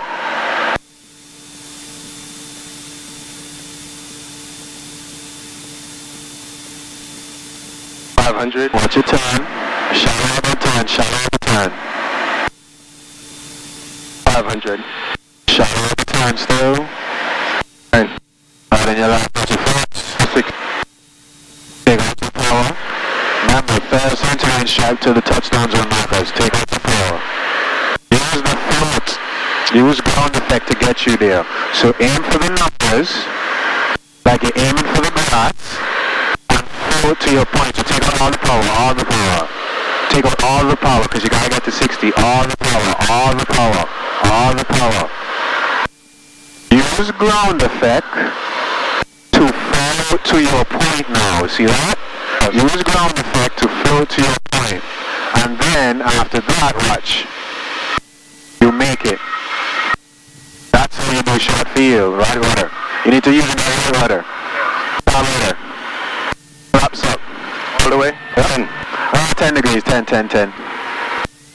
Speaker 2: Watch your turn. Shallow the turn, shallow the turn.
Speaker 1: 500.
Speaker 2: Shallow the turn still.
Speaker 1: And
Speaker 2: Right in your left, watch your flaps. Take out the power. Remember, fair center line stripe to the touchdown zone markers. Take out the power. Use the float. Use ground effect to get you there. So aim for the numbers, like you're aiming for the grass, and float to your point. So take out all the power, all the power. Take out all the power, because you gotta get to 60. All the power, all the power, all the power. Use ground effect to follow to your point now. See that? Use ground effect to float to your point. And then after that, watch. You make it. That's how you do short field, right rudder. You need to use the right rudder. Top rudder. Flaps up.
Speaker 1: All the way?
Speaker 2: 10. 10 degrees, 10.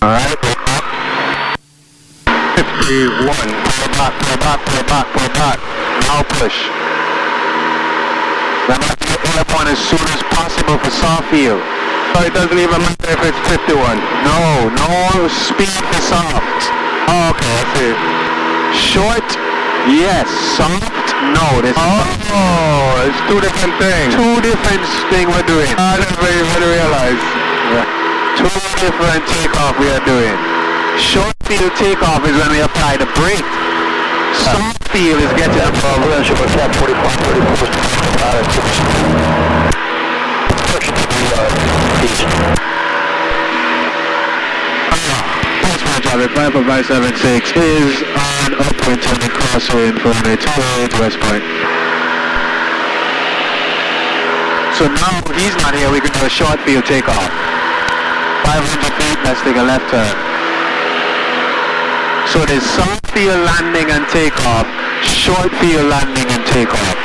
Speaker 2: Alright,
Speaker 1: 51.
Speaker 2: Pull back. Now push. Remember to get in upon as soon as possible for soft field.
Speaker 1: So it doesn't even matter if it's 51.
Speaker 2: No speed for soft.
Speaker 1: Oh, okay, I see.
Speaker 2: Short, yes. Soft, no.
Speaker 1: Oh, it's two different things.
Speaker 2: Two different things we're doing.
Speaker 1: I didn't really realize.
Speaker 2: Two different takeoff we are doing. Short field takeoff is when we apply the brake. Soft field is getting up from Traffic 54576 is on upwind turning crossway in front of 28 West Point. So now he's not here, we can do a short field takeoff. 500 feet, let's take a left turn. So there's soft field landing and takeoff, short field landing and takeoff.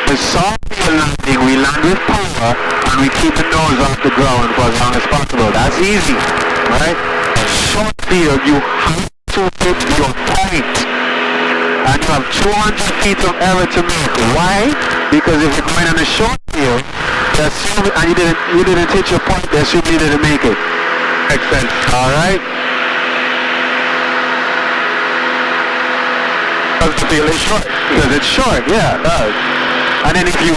Speaker 2: The soft field landing, we land with power and we keep the nose off the ground for as long as possible. That's easy, right? Short field, you have to hit your point. And you have 200 feet of error to make. Why? Because if you're going on a short field, they assume, and you didn't hit your point, they assume you didn't make it.
Speaker 1: Makes sense.
Speaker 2: Alright?
Speaker 1: Because the field is short.
Speaker 2: Because it's short, yeah, it does. And then if you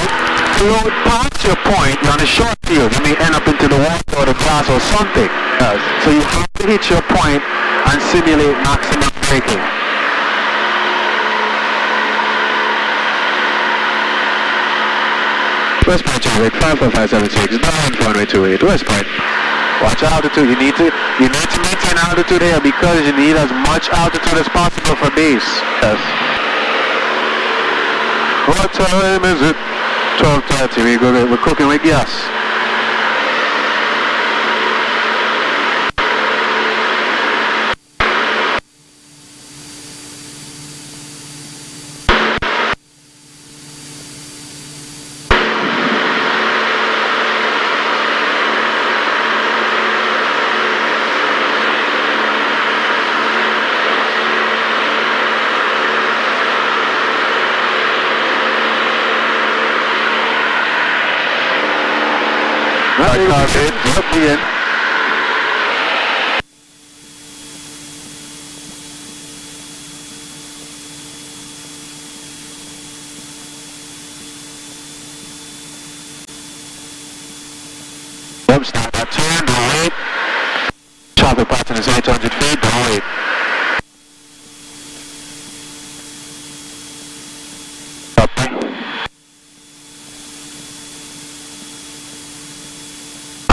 Speaker 2: float past your point, you're on a short field, you may end up into the water or the grass or something. Yes. So you have to hit your point and simulate maximum braking. West Point traffic 54576, down runway 28, West Point. Watch altitude, you need to maintain altitude here because you need as much altitude as possible for base. Yes. What time is it? 12:30, we're cooking with gas. Again. Start that turn, don't wait. Traffic pattern is 800 feet, don't wait.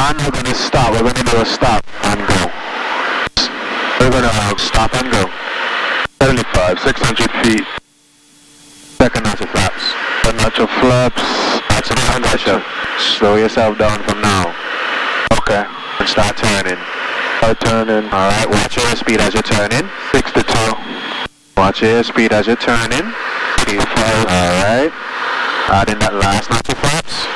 Speaker 2: And we're going to stop, we're going to do a stop and go. We're going to stop and go.
Speaker 1: 75, 600 feet.
Speaker 2: Second notch of flaps.
Speaker 1: Second notch of flaps.
Speaker 2: That's an pressure. Slow yourself down from now.
Speaker 1: Okay.
Speaker 2: And start turning.
Speaker 1: Start turning.
Speaker 2: Alright, watch your speed as you're turning.
Speaker 1: 62.
Speaker 2: Watch your speed as you're turning.
Speaker 1: 85.
Speaker 2: Alright. Add in that last notch of flaps.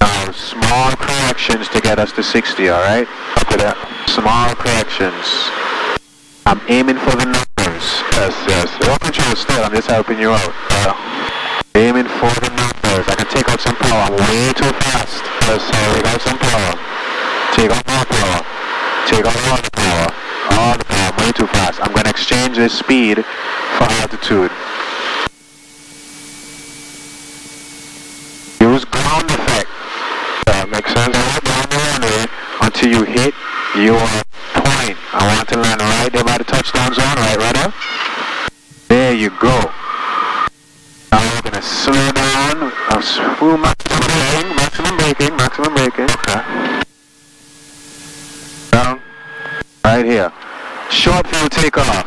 Speaker 2: Now, small corrections to get us to 60, alright?
Speaker 1: Copy that.
Speaker 2: Small corrections. I'm aiming for the numbers.
Speaker 1: Yes.
Speaker 2: Don't control still, I'm just helping you out. Aiming for the numbers. I can take out some power. I'm way too fast.
Speaker 1: Yes,
Speaker 2: take out some power. Take out more power. Take out all the power. All the power. I'm way too fast. I'm going to exchange this speed for altitude. Use ground effect.
Speaker 1: That makes sense.
Speaker 2: Down the runway until you hit your point. I want to land right there by the touchdown zone, right rudder? There you go. Now we're going to slow down. Full maximum braking. Okay. Down. Right here. Short field takeoff.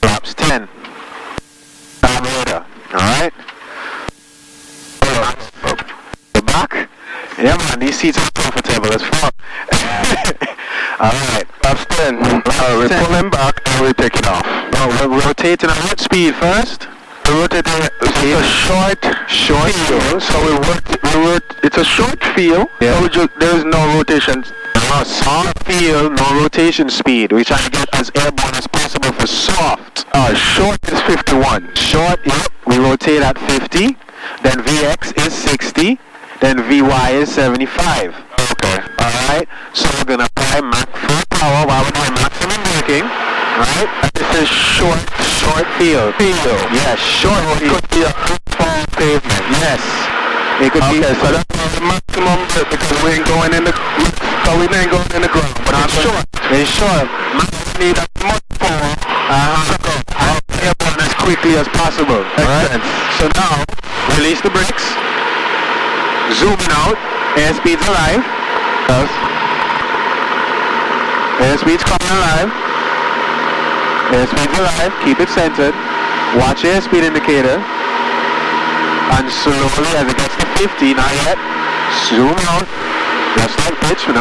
Speaker 2: Flaps 10. Down rudder. Alright? The Yeah, man, these seats are comfortable as fuck. Alright.
Speaker 1: That's 10. We're pulling back and we're taking off.
Speaker 2: Oh, we're rotating at what speed first?
Speaker 1: We're rotating. It's a short field. So it's a short field.
Speaker 2: Yeah.
Speaker 1: So there is no rotation.
Speaker 2: Soft field, no rotation speed. We're trying to get as airborne as possible for soft.
Speaker 1: Short is 51.
Speaker 2: Short, yep. We rotate at 50. Then VX is 60. Then VY is 75.
Speaker 1: Okay.
Speaker 2: Alright, so we're going to apply Mach full power while we're doing maximum braking. Right?
Speaker 1: And this is short
Speaker 2: field.
Speaker 1: Yeah, short field. Could be a full pavement.
Speaker 2: Yes. It could be.
Speaker 1: Okay, so that's the maximum because we ain't going in the ground. But it's short.
Speaker 2: It's short.
Speaker 1: We need as much power.
Speaker 2: Airborne as quickly as possible.
Speaker 1: Right?
Speaker 2: So now, release the brakes. Zooming out. Airspeed's alive.
Speaker 1: Yes.
Speaker 2: Airspeed's coming alive. Airspeed's alive. Keep it centered. Watch your airspeed indicator. And slowly as it gets to 50, not yet. Zoom out. Just like pitch. Now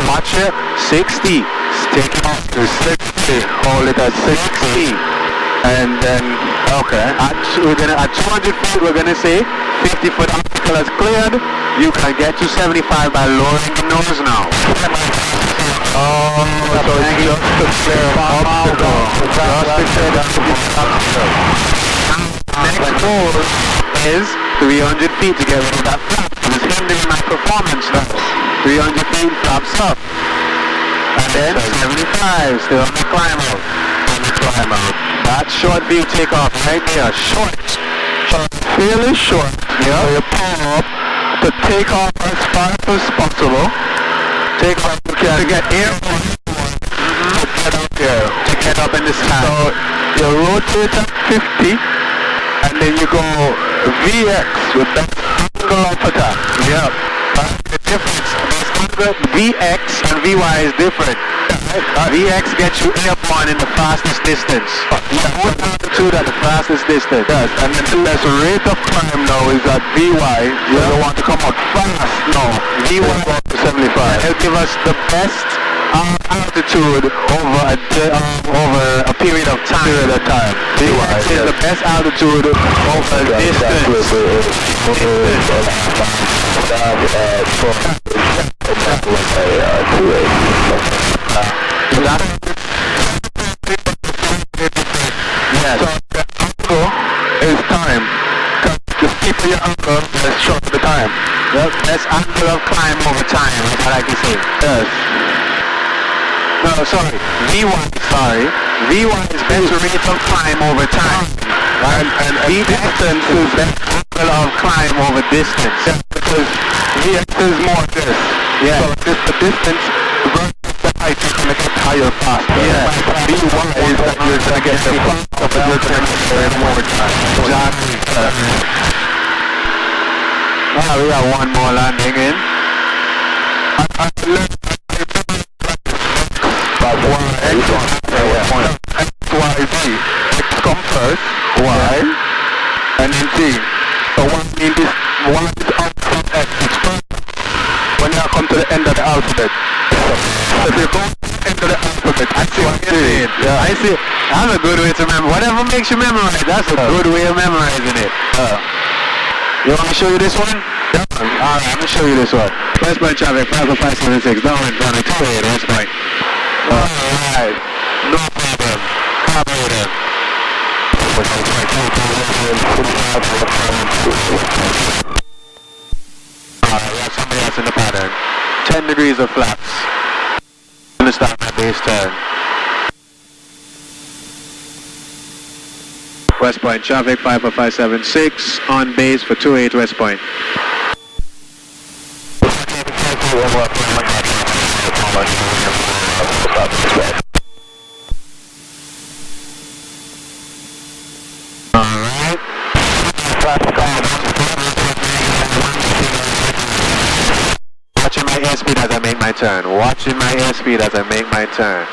Speaker 2: watch it. 60. Take it off
Speaker 1: to 60. Hold it at 60. And then, okay.
Speaker 2: At 200 feet, we're gonna say 50-foot obstacle is cleared. You can get to 75 by lowering the nose now.
Speaker 1: So it's just to clear obstacle.
Speaker 2: Next goal is 300 feet to get rid of that flap. It's hindering my performance now. 300 feet, flaps up. And then 75, still on the climb out. That short view takeoff right there, short.
Speaker 1: Fairly short.
Speaker 2: Yeah.
Speaker 1: So you pull up to take off as fast as possible.
Speaker 2: Take off to get airborne. To get up here. To get up in the sky.
Speaker 1: So you rotate at 50 and then you go VX with that angle of attack.
Speaker 2: Yeah. That's the difference. VX and VY is different. VX gets you airborne in the fastest distance. More altitude at the fastest distance.
Speaker 1: Yes, and then the rate of climb now is at VY. You don't want to come out fast. No, VY go up to 75.
Speaker 2: It'll give us the best altitude over a period of time. VX is the best altitude over distance.
Speaker 1: Yes. So the angle is time. Just keep your angle as short the time.
Speaker 2: Yep, that's angle of climb over time, that's what I can say.
Speaker 1: Yes.
Speaker 2: No, sorry. V1 is best rate of climb over time. Right? And distance is best angle of climb over distance.
Speaker 1: Yeah, because VX is more this.
Speaker 2: Yeah.
Speaker 1: So just the distance versus the height, you're going to get higher faster.
Speaker 2: Yeah.
Speaker 1: V1 is that you're going to get the faster, but you're going to get more time.
Speaker 2: Exactly. We got one more landing in.
Speaker 1: XYZ. X come first, Y, and then Z. So one means this, one is output X. It's first when you come to the end of the alphabet. So if you go to the end of the alphabet, I see what you're saying.
Speaker 2: Yeah. I see. That's a good way to remember. Whatever makes you memorize, that's a good way of memorizing it. You want me to show you this one?
Speaker 1: Yeah.
Speaker 2: Alright, I'm going to show you this one. Westbound traffic, 50576, down and down, 28, Westbound. Alright, no problem. Carburetor. Alright, we have somebody else in the pattern. 10 degrees of flaps. I'm going to start my base turn. West Point traffic 50576 on base for 28 West Point. Alright. Watching my airspeed as I make my turn. Watching my airspeed as I make my turn.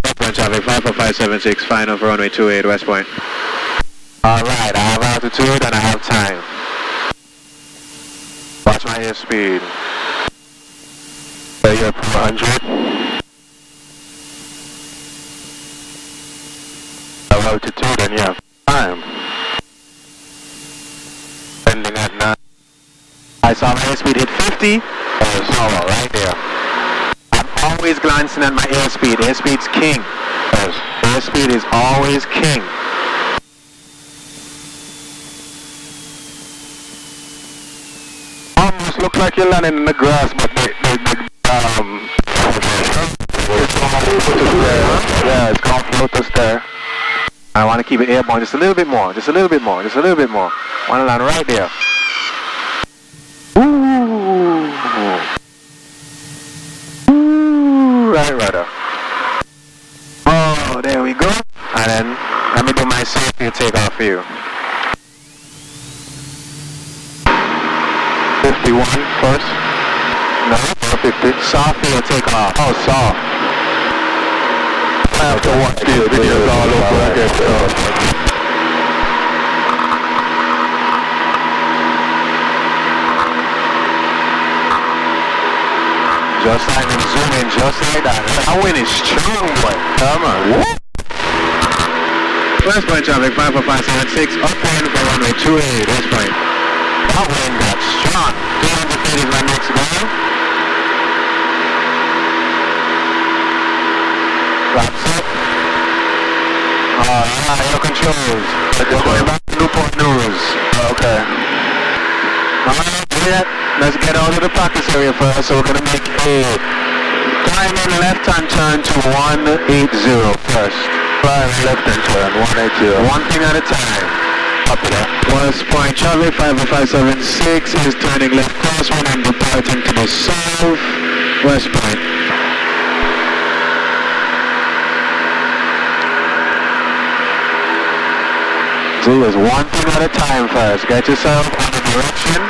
Speaker 2: West Point traffic 54576, final for runway 28 West Point. Alright, I have altitude and I have time. Watch my airspeed.
Speaker 1: You're 400. Have altitude and you have time. Ending at 9.
Speaker 2: I saw my airspeed hit 50. It's normal, right there. I'm always glancing at my airspeed. Airspeed's king.
Speaker 1: Yes.
Speaker 2: Airspeed is always king.
Speaker 1: Almost look like you're landing in the grass, but it's gonna float us there. Yeah, it's gonna float us there.
Speaker 2: I want to keep it airborne just a little bit more. Just a little bit more. Just a little bit more. I want to land right there.
Speaker 1: Ooh. Ooh, right rudder.
Speaker 2: Oh, there we go. And then let me do my safety takeoff for you.
Speaker 1: 51 first. No, 50.
Speaker 2: Soft field takeoff.
Speaker 1: Oh, soft. I have to watch these videos all over again.
Speaker 2: Just like in zoom in, just like that. That wind is strong, boy.
Speaker 1: Come on. What?
Speaker 2: West point traffic, 54576, upwind for runway 28, West point. That wind got strong. 300 feet is my next goal. That's it. Your controls. We're going back to Newport News.
Speaker 1: Okay.
Speaker 2: Alright, let's get out of the practice area first. So we're going to make a climbing left-hand turn to 180 first.
Speaker 1: Climb left-hand turn, 180.
Speaker 2: One thing at a time.
Speaker 1: Copy that.
Speaker 2: West point traffic, 50576 is turning left crosswind and departing to the south. West point. Do this one thing at a time first. Get yourself on the direction,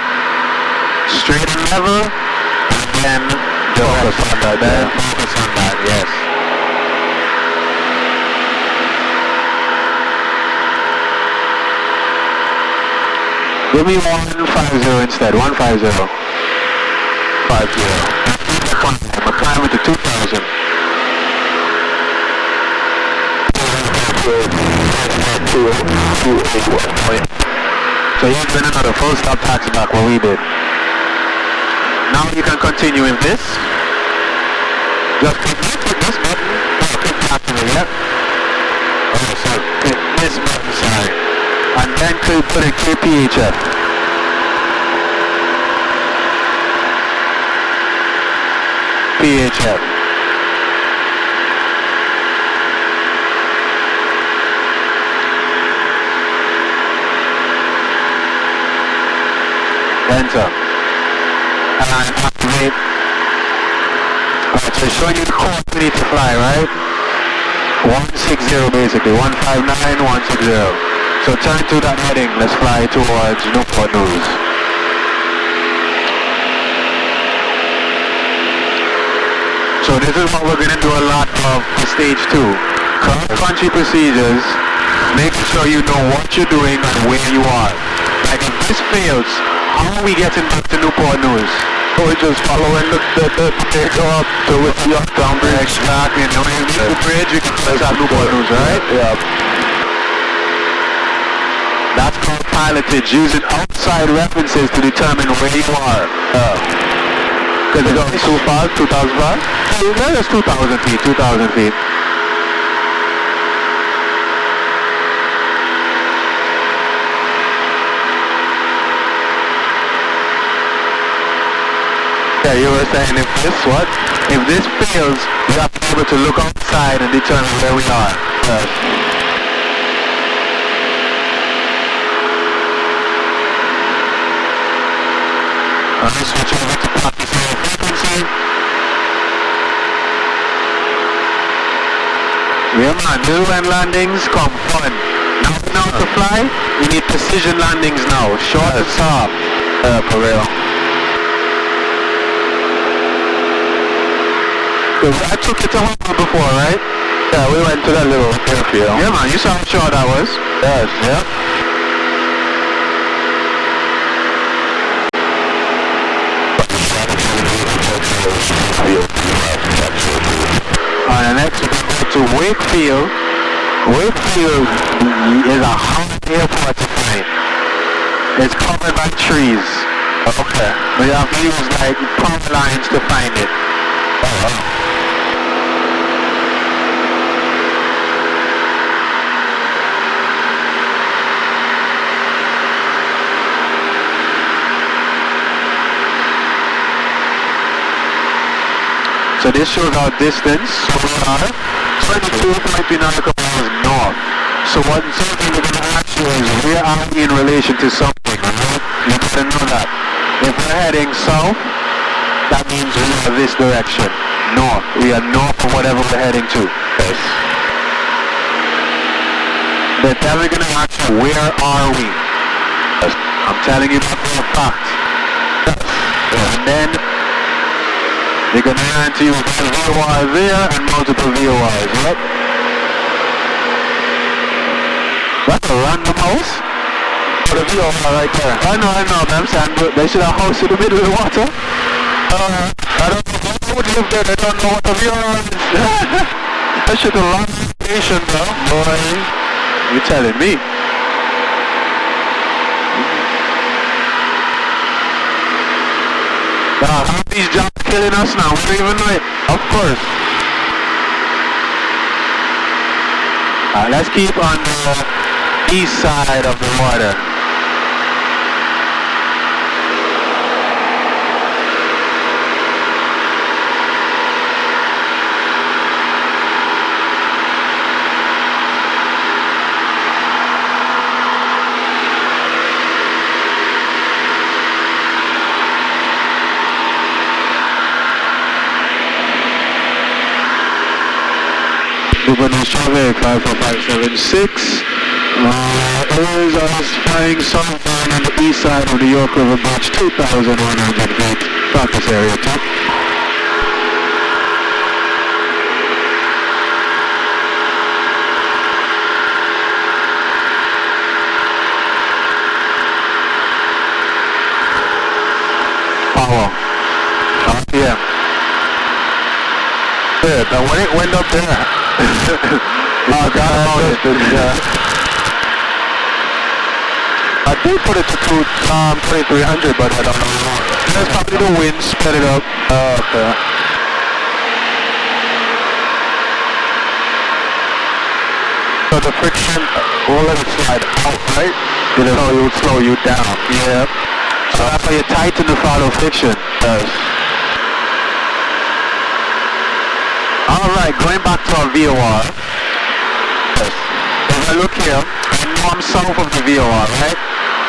Speaker 2: straight and level, and then focus on that. Then focus on that, yes. Give me 150 instead, 150. 50. I'm climbing to 2,000. So you've been another full stop taxi back what we did. Now you can continue in this. Just click this button. Oh, click back to me, yep. Okay, so click this button, sorry. And then put a KPHF. PHF. Enter. And activate. Alright, so it's showing you the course we need to fly, right? 160 basically. 159, 160. So turn to that heading, let's fly towards Newport News. So this is what we're going to do a lot of for stage 2. Cross-country procedures, making sure you know what you're doing and where you are. Like if this fails, how are we getting back to Newport News?
Speaker 1: So we're just following the takeoff to with the Yorktown Bridge.
Speaker 2: Exactly, and when you reach the bridge, you can just have Newport News, right?
Speaker 1: Yeah.
Speaker 2: That's called pilotage, using outside references to determine where you are.
Speaker 1: Because it's going too fast, 2,000 fast?
Speaker 2: Yeah, that's 2,000 feet, 2,000 feet.
Speaker 1: Yeah, you were saying if this, what?
Speaker 2: If this fails, we have to be able to look outside and determine where we are. Let's switch over to practice air frequency. Remember, new and landings come fun. Now to fly, we need precision landings now. Short and soft.
Speaker 1: For real.
Speaker 2: I took it to Hawaii before, right?
Speaker 1: Yeah, we went to that little airfield.
Speaker 2: Yeah man, you saw how short that was?
Speaker 1: Yes, yeah.
Speaker 2: The next we go to Wakefield. Wakefield is a hard airport to find. It's covered by trees. Okay. But you have to use like pump lines to find it. So this shows our distance. So we are 22.9 miles north. So what something we're going to ask you is, where are we in relation to something? Right? You got to know that. If we're heading south, that means we are this direction. North. We are north of whatever we're heading to. Yes. But then we're going to ask you, where are we? Yes. I'm telling you that for a fact. Yes. And then they're going to answer you with a VOR there and multiple VORs, right? That's a random house. For the VOR right there. I know, man. I'm saying they should have a house in the middle of the water. I don't know who would live there. They don't know what the VOR is. They should have long station, though. Boy, you telling me. These jobs killing us now, we don't even know it. Of course. Let's keep on the east side of the water. Gouverneur Chavez, 54576. Always us flying southbound on the east side of the York River Bridge, 2,100 feet. Focus area 2. Power. RPM. Good. Now when it went up there, I got about it. I did put it to 2300, but I don't know. That's probably the wind sped it up. Okay. So the friction will let it slide out, right? It will slow you down. Yeah. So that's why you tighten the throttle friction. Yes. Alright, going back to our VOR. Yes. If I look here, I know I'm south of the VOR, right?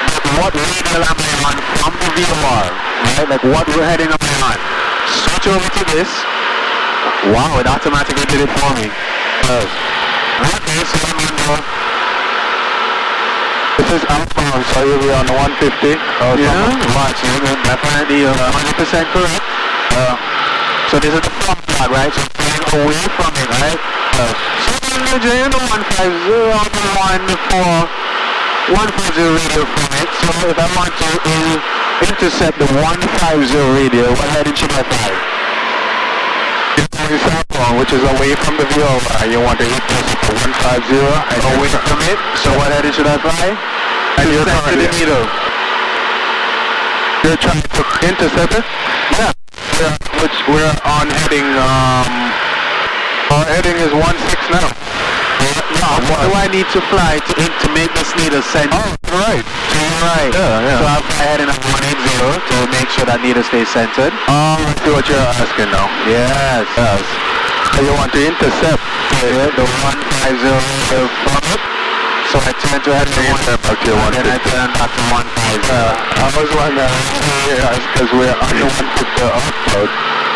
Speaker 2: But what radial am I on from the VOR? Right? Like what we're heading up on. Switch over to this. Wow, it automatically did it for me. Yes. Okay, so I'm on the... This is outbound, so you'll be on the 150. Yeah, watching, definitely 100% correct. So this is the front flag, right? So flying away from it, right? So I'm in the 150, I'm on the 150 radio from it. So if I want to intercept the 150 radio, what heading should I fly? Which is away from the VOR. You want to intercept the 150 and away from it. So what heading should I fly? And you're currently the needle. You're trying to intercept it? Yeah. Which we're on heading, our heading is 16 now. What do I need to fly to make this needle send? Oh, right. To your right. Yeah. So I'm heading at 180 to make sure that needle stays centered. I see what you're asking now. Yes. So you want to intercept the 150 from it? So I turn to head to 150 and then I turn back to 150. I was wondering, because we're on the 150 offload.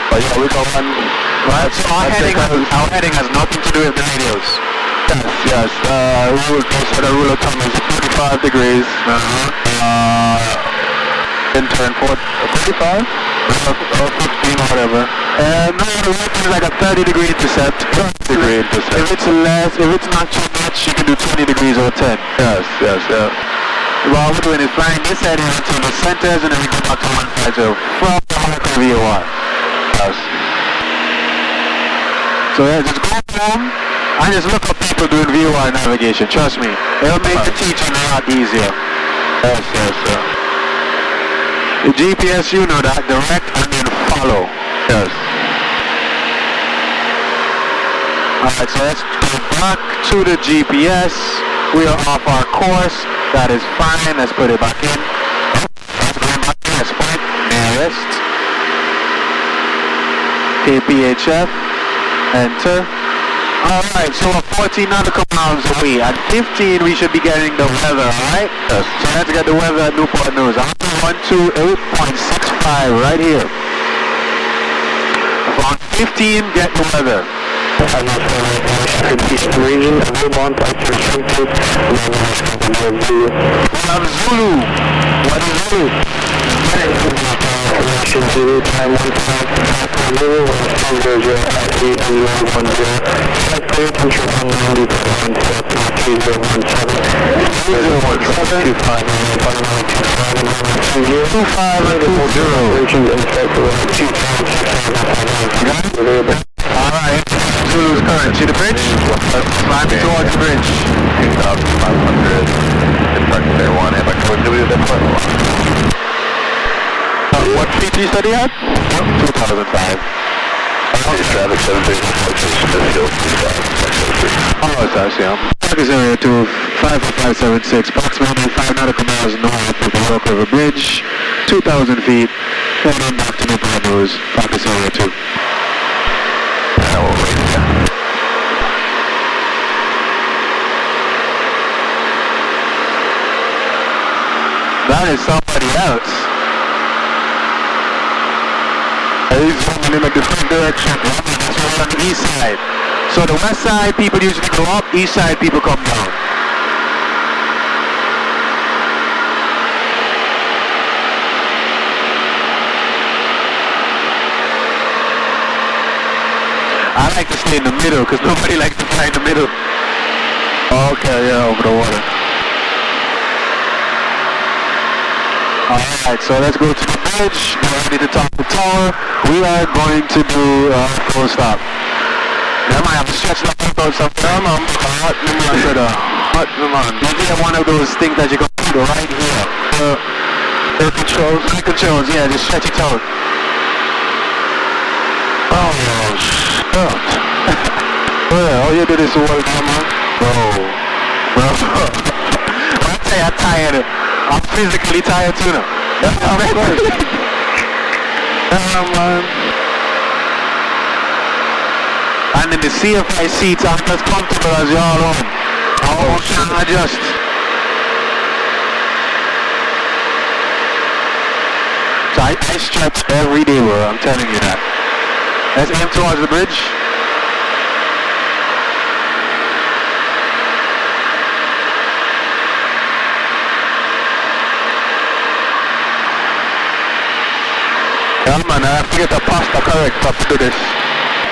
Speaker 2: But yeah, we go on. Right, so our heading has nothing to do with the radios. Yes. The rule of thumb is 45 degrees. Then turn 45? Or 15 or whatever. No, the rate is like a 30 degree intercept. 30 degree intercept. If it's not too much, you can do 20 degrees or 10. Yes. What we're doing is flying this heading into the centers and then we go back to 150 from the mark of VOR. Yes. So yeah, just go home and just look up people doing VOR navigation. Trust me, it'll make the teaching a lot easier. Yes, yes, sir. The GPS, you know that, direct and then follow. Yes. Alright, so let's go back to the GPS. We are off our course. That is fine. Let's put it back in. Let's go back in. Let's point nearest. KPHF. Enter. Alright, so we're 14 nautical miles away. At 15, we should be getting the weather, alright? Yes. So let's get the weather at Newport News. 128.65 right here. On 15, get the weather.
Speaker 3: Region, Vermont, restricted.
Speaker 2: Zulu. What is Zulu?
Speaker 3: Zulu, time 1 Zulu,
Speaker 2: 1 Alright, Zulu's current. See the bridge? Climb towards the bridge. 2,500. Instructor 1, and my code Zulu, what feet do you study at? 2005. Traffic 736, oh, it's us, yeah. Focus area 2, 55576, approximately 5 nautical miles north of the Rock River Bridge, 2,000 feet, heading back to Newport News, focus area 2. That is somebody else. He's moving in a different direction. That's on the east side. So the west side people usually go up, east side people come down. I like to stay in the middle because nobody likes to fly in the middle. Okay, yeah, over the water. Alright, so let's go to the bridge. We're ready to top the tower. We are going to do full stop. Now I have to stretch my foot out some time. I'm hot, I said, maybe one of those things that you can do right here. Air controls, yeah, just stretch it out. Oh, shit. Well, all you did is work, man. Bro. I tell you, I'm tired. I'm physically tired too now. Man. And in the CFI seats, I'm as comfortable as y'all home. I can't adjust. So I stretch every day, bro. I'm telling you that. Let's aim towards the bridge. Yeah, man, I have to get the pasta correct up to this.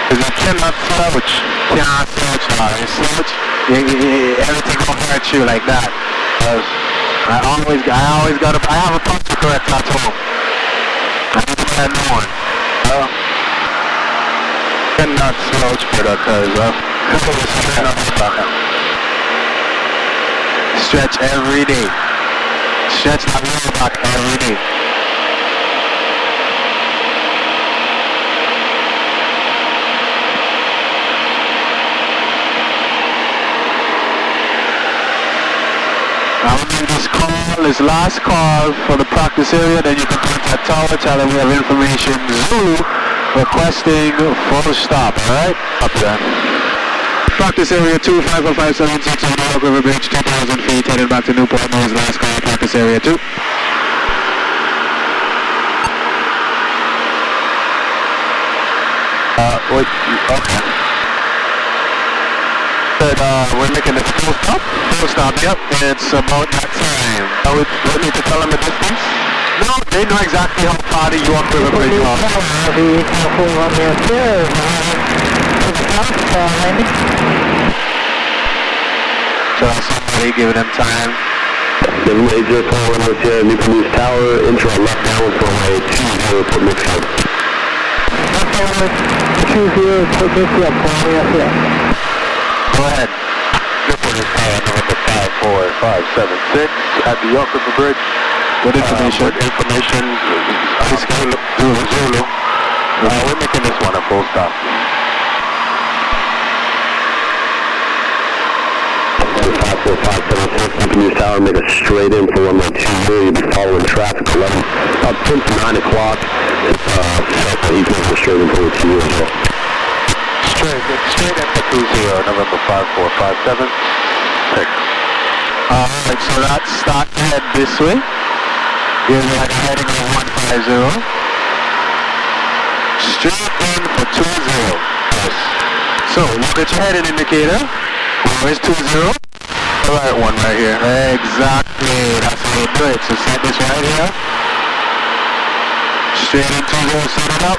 Speaker 2: Because you cannot slouch. Can't slouch, man. You slouch, everything will hurt you like that. I have a pasta correct at home. I need to find one. Cannot slouch, brother, because, stretch every day. Stretch that lower back every day. This last call for the practice area, then you can contact tower, tell them we have information. Zulu requesting full stop, alright? Up there. Practice area 2, 51576 on the Rock River Bridge, 2,000 feet, headed back to Newport News. Last call, practice area 2. Okay. We're making it full stop? Full stop, yep. It's about that time. We need to tell them the distance? No, they know exactly how far the York River Bridge is. So somebody giving them time.
Speaker 3: The major calling with Newport News Tower, intro left down for way 20 foot mix. forward 20, put this up for me up here.
Speaker 2: Go ahead.
Speaker 1: Report is number 54576 at the York River Bridge.
Speaker 2: What information?
Speaker 1: Information. Zulu. We're making this one a full stop.
Speaker 4: News Tower, make a straight in for runway 20. You'll be following traffic 11 up since 9 o'clock. You can make a straight in for runway 20 as well.
Speaker 1: Straight in for 20, November 54576.
Speaker 2: Alright, so that's start to head this way. Here's like a heading of 150. Straight in for 20. Yes. So look at your heading indicator. Where's 20?
Speaker 1: The right one right here.
Speaker 2: Exactly, that's how you do it. So set this right here. Straight in 20, set it up.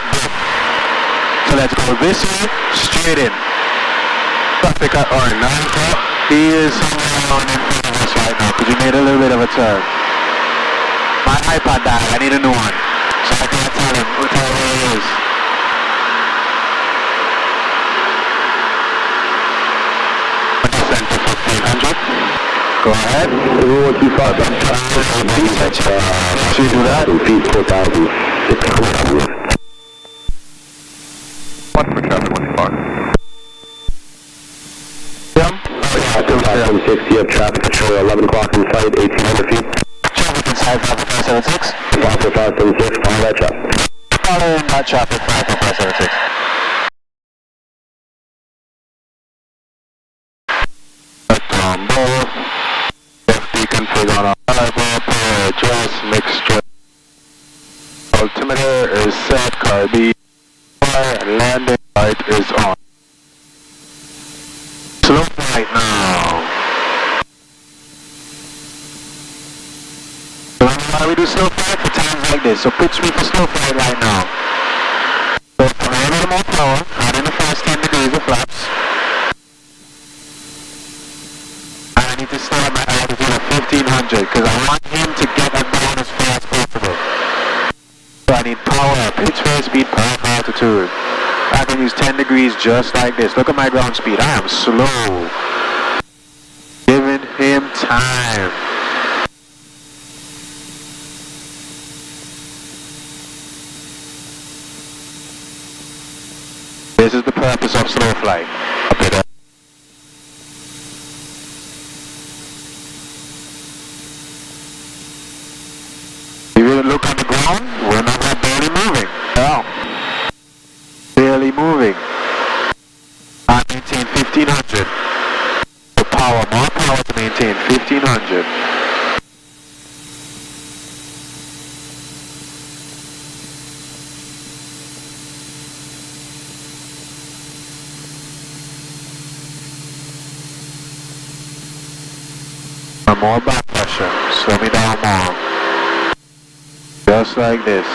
Speaker 2: So let's go this way, straight in.
Speaker 1: Traffic at 9 o'clock.
Speaker 2: He is somewhere on in front of us right now because you made a little bit of a turn. My iPad died, I need a new one. So I can't tell him what time it is.
Speaker 1: Descent to 1500.
Speaker 2: Go ahead.
Speaker 4: Everyone, 25.
Speaker 2: Should we do that?
Speaker 4: Feet 4,600.
Speaker 1: What for traffic 25?
Speaker 2: Yeah.
Speaker 4: 516, you have traffic control 11 o'clock in sight, 1,800 feet.
Speaker 2: Traffic inside 54576.
Speaker 4: 54576, follow that traffic.
Speaker 2: Following that traffic 54576.
Speaker 1: Both. FD config on arrival, power adjust, mixture. Altimeter is set, car B. And landing light is on.
Speaker 2: Slow flight now. So why we do slow flight for times like this? So pitch me for slow flight right now. So from a little more power, add in the first 10 degrees of flaps. And I need to stay at my altitude of 1500 because I want him to get us down as far as possible. So I need power, pitch first speed, power, altitude. I can use 10 degrees just like this. Look at my ground speed. I am slow. Giving him time. This is the purpose of slow flight. Okay, then. If you look on the ground, we're not barely moving. No. Barely moving. I maintain 1500. The power, more power to maintain 1500. More back pressure. Slow me down more. Just like this.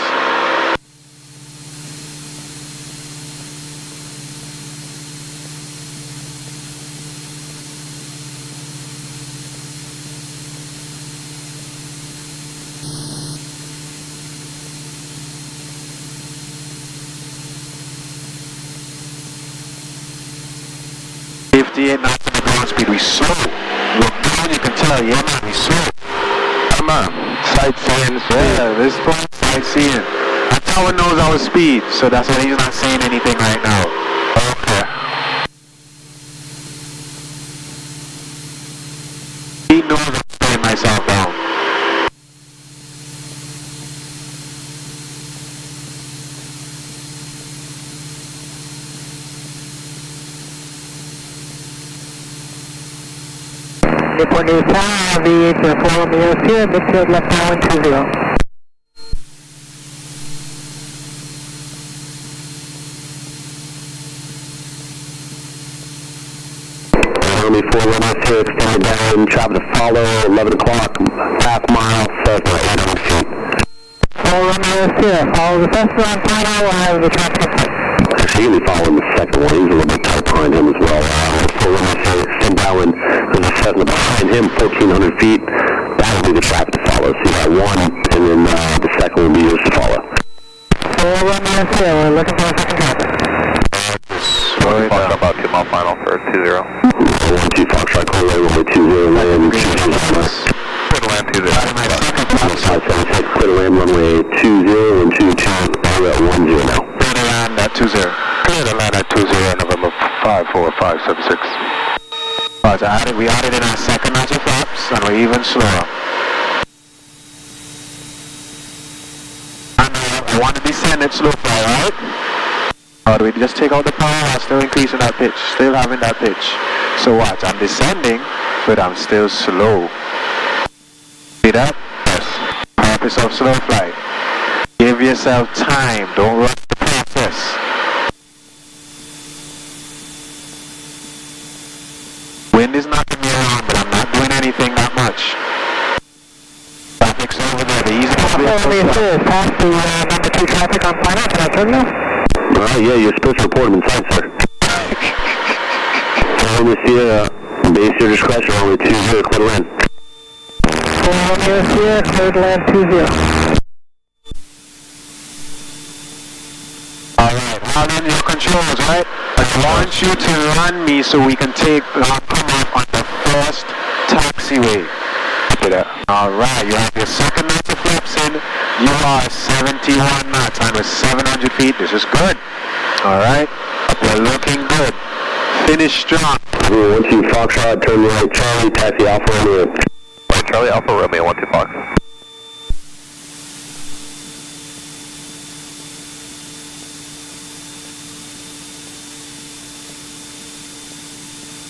Speaker 2: Knots in the ground speed, we slow. Look down, you can tell, yeah man, we slow. Come on, sightseeing, yeah, this point, sightseeing. And Tower knows our speed, so that's why he's not saying anything right now. Okay. He knows I'm slowing myself down.
Speaker 3: Newport News Tower, V8 to follow me here, midfield left now 120.
Speaker 4: Army 410 here, extended down, traffic to follow, 11 o'clock, half mile, south 800 feet.
Speaker 3: 410 here, follow the first one, final, we'll have the traffic.
Speaker 4: Actually, he'll be following the second one, he's a little bit tight behind him as well. 410 here, extend down, there's a Cessna behind him, 1,400 feet. That'll be the traffic to follow. So you got one, and then the second will be yours to follow.
Speaker 3: 410 here, we're looking for a second traffic. final for 20.
Speaker 4: 1-2 Foxtrot, call away, runway 20, land 2-0.
Speaker 3: Clear to land 20.
Speaker 4: 576, clear to land, runway 20, and 2-2, all at 10 now.
Speaker 2: Clear to land at 20.
Speaker 1: Clear to land at 20, November 54576.
Speaker 2: Alright, we added in our second notch of flaps, and we're even slower. And we want to descend it slow fly, right? Or do we just take out the power? Still increasing that pitch, still having that pitch. So watch, I'm descending, but I'm still slow. See that? Yes. Purpose of slow flight. Give yourself time, don't rush the process. Wind is knocking me around, but I'm not doing anything that much. Traffic's over there, the easy
Speaker 3: Pass to number 2 traffic on final, can I turn now?
Speaker 4: Yeah, you're supposed to report him inside, sir. Romeo Sierra, base your discretion, runway 20, clear to land.
Speaker 3: Romeo Sierra, clear to land 20.
Speaker 2: Alright, Haldon, your controls, right? I want you to run me so we can come off on the first taxiway. Copy that. Alright, you have your second knot of flaps in. You are 71 knots and with 700 feet. This is good. Alright, you're looking good. Finish strong.
Speaker 4: 1-2 Foxtrot, turn right, Charlie, taxi Alpha Romeo.
Speaker 3: Right, Charlie Alpha Romeo 1-2 Fox.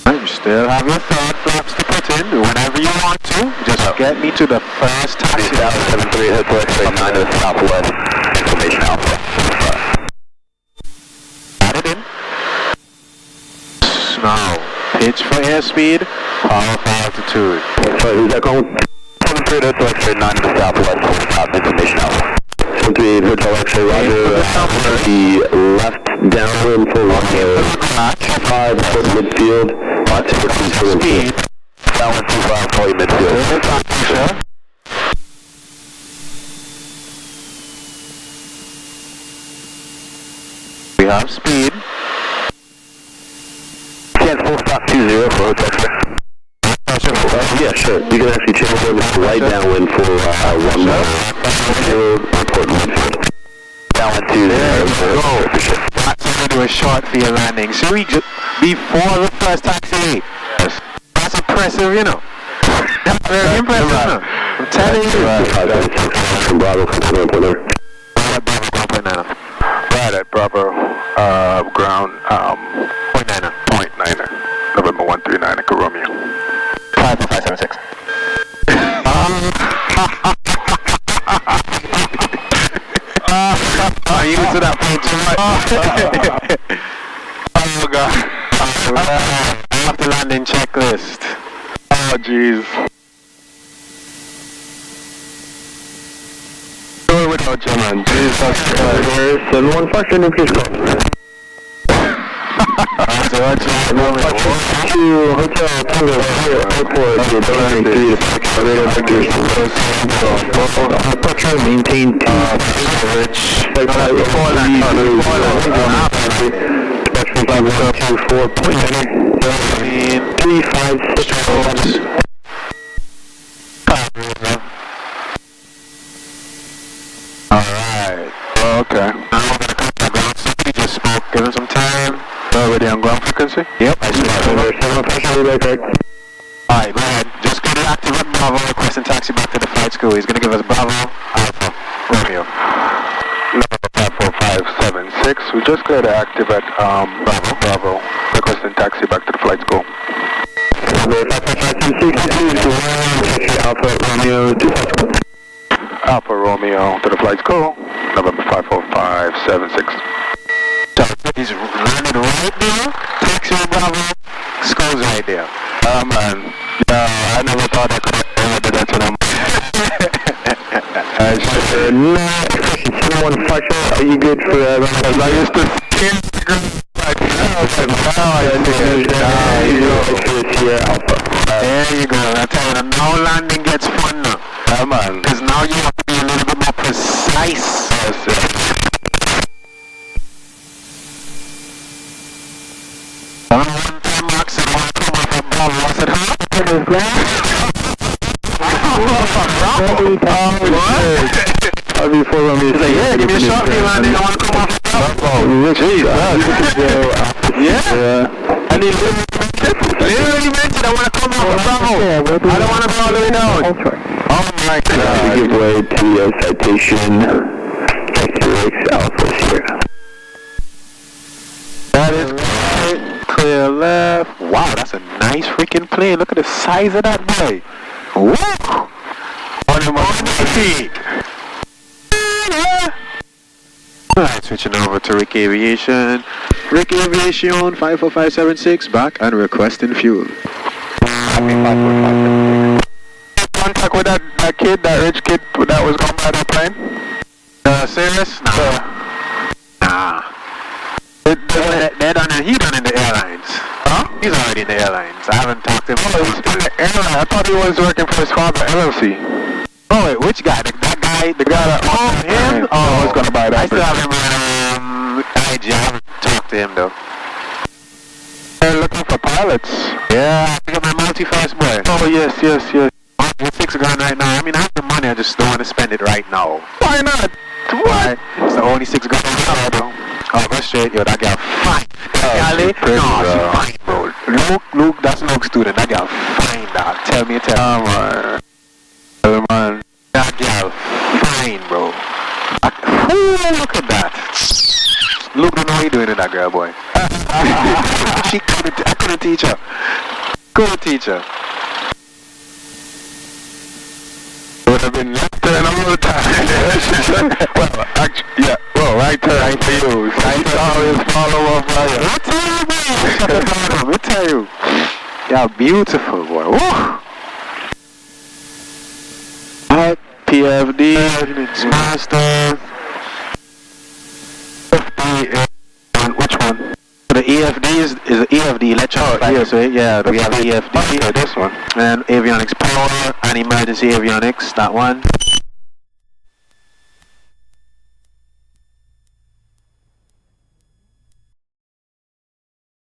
Speaker 2: You still have your third flaps to put in whenever you want to. Just get me to the first taxi.
Speaker 3: Dallas 73, head to X-ray 9 to the southwest. Information Alpha.
Speaker 2: Add it in. Now, pitch for airspeed, power for altitude.
Speaker 4: Sorry, who's that calling?
Speaker 3: 73, head to X-ray 9 to the southwest. Top information Alpha.
Speaker 4: 78 Hotel X-ray, roger. The left downwind for runway 5, foot midfield.
Speaker 2: Speed.
Speaker 3: Downwind 25, fully midfield.
Speaker 2: We have speed.
Speaker 3: Chance full stop 20 for Hotel X-ray.
Speaker 4: Yeah, sure. You can actually change over to right downwind for 1 mile. Report midfield.
Speaker 3: Downwind 20.
Speaker 2: There we go. That's going to do a short field landing. Should we just, before the first taxi? Yes. That's impressive, you know. That's very impressive, you know. I'm telling you.
Speaker 4: From Bravo, from Bravo,
Speaker 1: Right at Bravo, ground, point niner. November 139, Echo Romeo.
Speaker 3: 54576.
Speaker 2: I'm used to that point too much.
Speaker 1: Oh god.
Speaker 2: After landing checklist.
Speaker 1: Oh jeez. Go without you, man. Jesus Christ.
Speaker 4: 71 Foxtrot, new please call.
Speaker 2: So what's
Speaker 4: To Hotel Tango Airport, you're delivering 3 to radar vectors. Departure, maintain coverage.
Speaker 2: before that,
Speaker 4: Direction 5-1-2-4, 356.
Speaker 1: Alright. Okay.
Speaker 2: I'm going to cut the ground. Somebody just spoke. Give him some time.
Speaker 1: Already on ground frequency?
Speaker 2: Yep, I see.
Speaker 4: Alright,
Speaker 2: Alright, go ahead. Just go to active at Bravo, requesting taxi back to the flight school. He's going to give us Bravo, Alpha, Romeo.
Speaker 1: Number 54576. We just cleared the active at Bravo. Requesting taxi back to the flight school.
Speaker 4: Alpha Romeo 2.
Speaker 1: Alpha Romeo to the flight school. November 54576.
Speaker 2: So he's landed right there. Taxi Bravo. School's right there.
Speaker 1: Man. Yeah, I never thought I could ever do that to them.
Speaker 4: Are you good for that?
Speaker 1: I used to skin the girl like now I think
Speaker 2: There you go. I tell you, now landing gets fun now.
Speaker 1: yeah, man.
Speaker 2: Because now you have to be a little bit more precise.
Speaker 1: Yes,
Speaker 2: I don't know
Speaker 1: I'll be full on me.
Speaker 2: He's like, yeah, give me a shot, man. They don't want to come off the top.
Speaker 1: Yeah.
Speaker 2: I need literally mentioned I want to come off the Bravo. I don't want to go all the way down. Oh my God.
Speaker 4: Give way to citation X Alpha Sierra.
Speaker 2: That is great. Clear left. Wow, that's a nice freaking plane. Look at the size of that boy. Woo! On the feet. Alright, switching over to Rick Aviation. Rick Aviation 54576 back and requesting fuel.
Speaker 1: Contact with that kid, that rich kid that was going by that plane?
Speaker 2: Serious? Nah. They're done in, he done in the airlines.
Speaker 1: Huh?
Speaker 2: He's already in the airlines. I haven't talked to him.
Speaker 1: Oh, he's in the airline. I thought he was working for his father, LLC.
Speaker 2: Oh, wait, which guy? That guy? The guy that him?
Speaker 1: Oh, I was going to buy that.
Speaker 2: I still have him on IG. I haven't talked to him though.
Speaker 1: They're looking for pilots.
Speaker 2: Yeah, I got my multi-fast boy.
Speaker 1: Oh, yes.
Speaker 2: With $6 grand right now. I mean, I have the money. I just don't want to spend it right now.
Speaker 1: Why not? What?
Speaker 2: It's the only $6 grand I have. Oh, go straight. Yo, that girl fine. She fine, bro. Luke, that's no student. That girl fine, dog. Tell me.
Speaker 1: Man.
Speaker 2: That girl fine, bro. Look at that. Luke don't know what he's doing to that girl, boy. I couldn't teach her. Couldn't teach her.
Speaker 1: Would have been left turn all the time. Well, actually, yeah. Well, right turn for you. Right turn always follow up right.
Speaker 2: Let me tell you. Yeah, beautiful, boy. Woo! Alright, PFD, Master.
Speaker 1: Which one?
Speaker 2: The EFD is the EFD, electrical
Speaker 1: yes.
Speaker 2: Yeah, we have EFD.
Speaker 1: This one.
Speaker 2: And avionics power and emergency avionics, that one.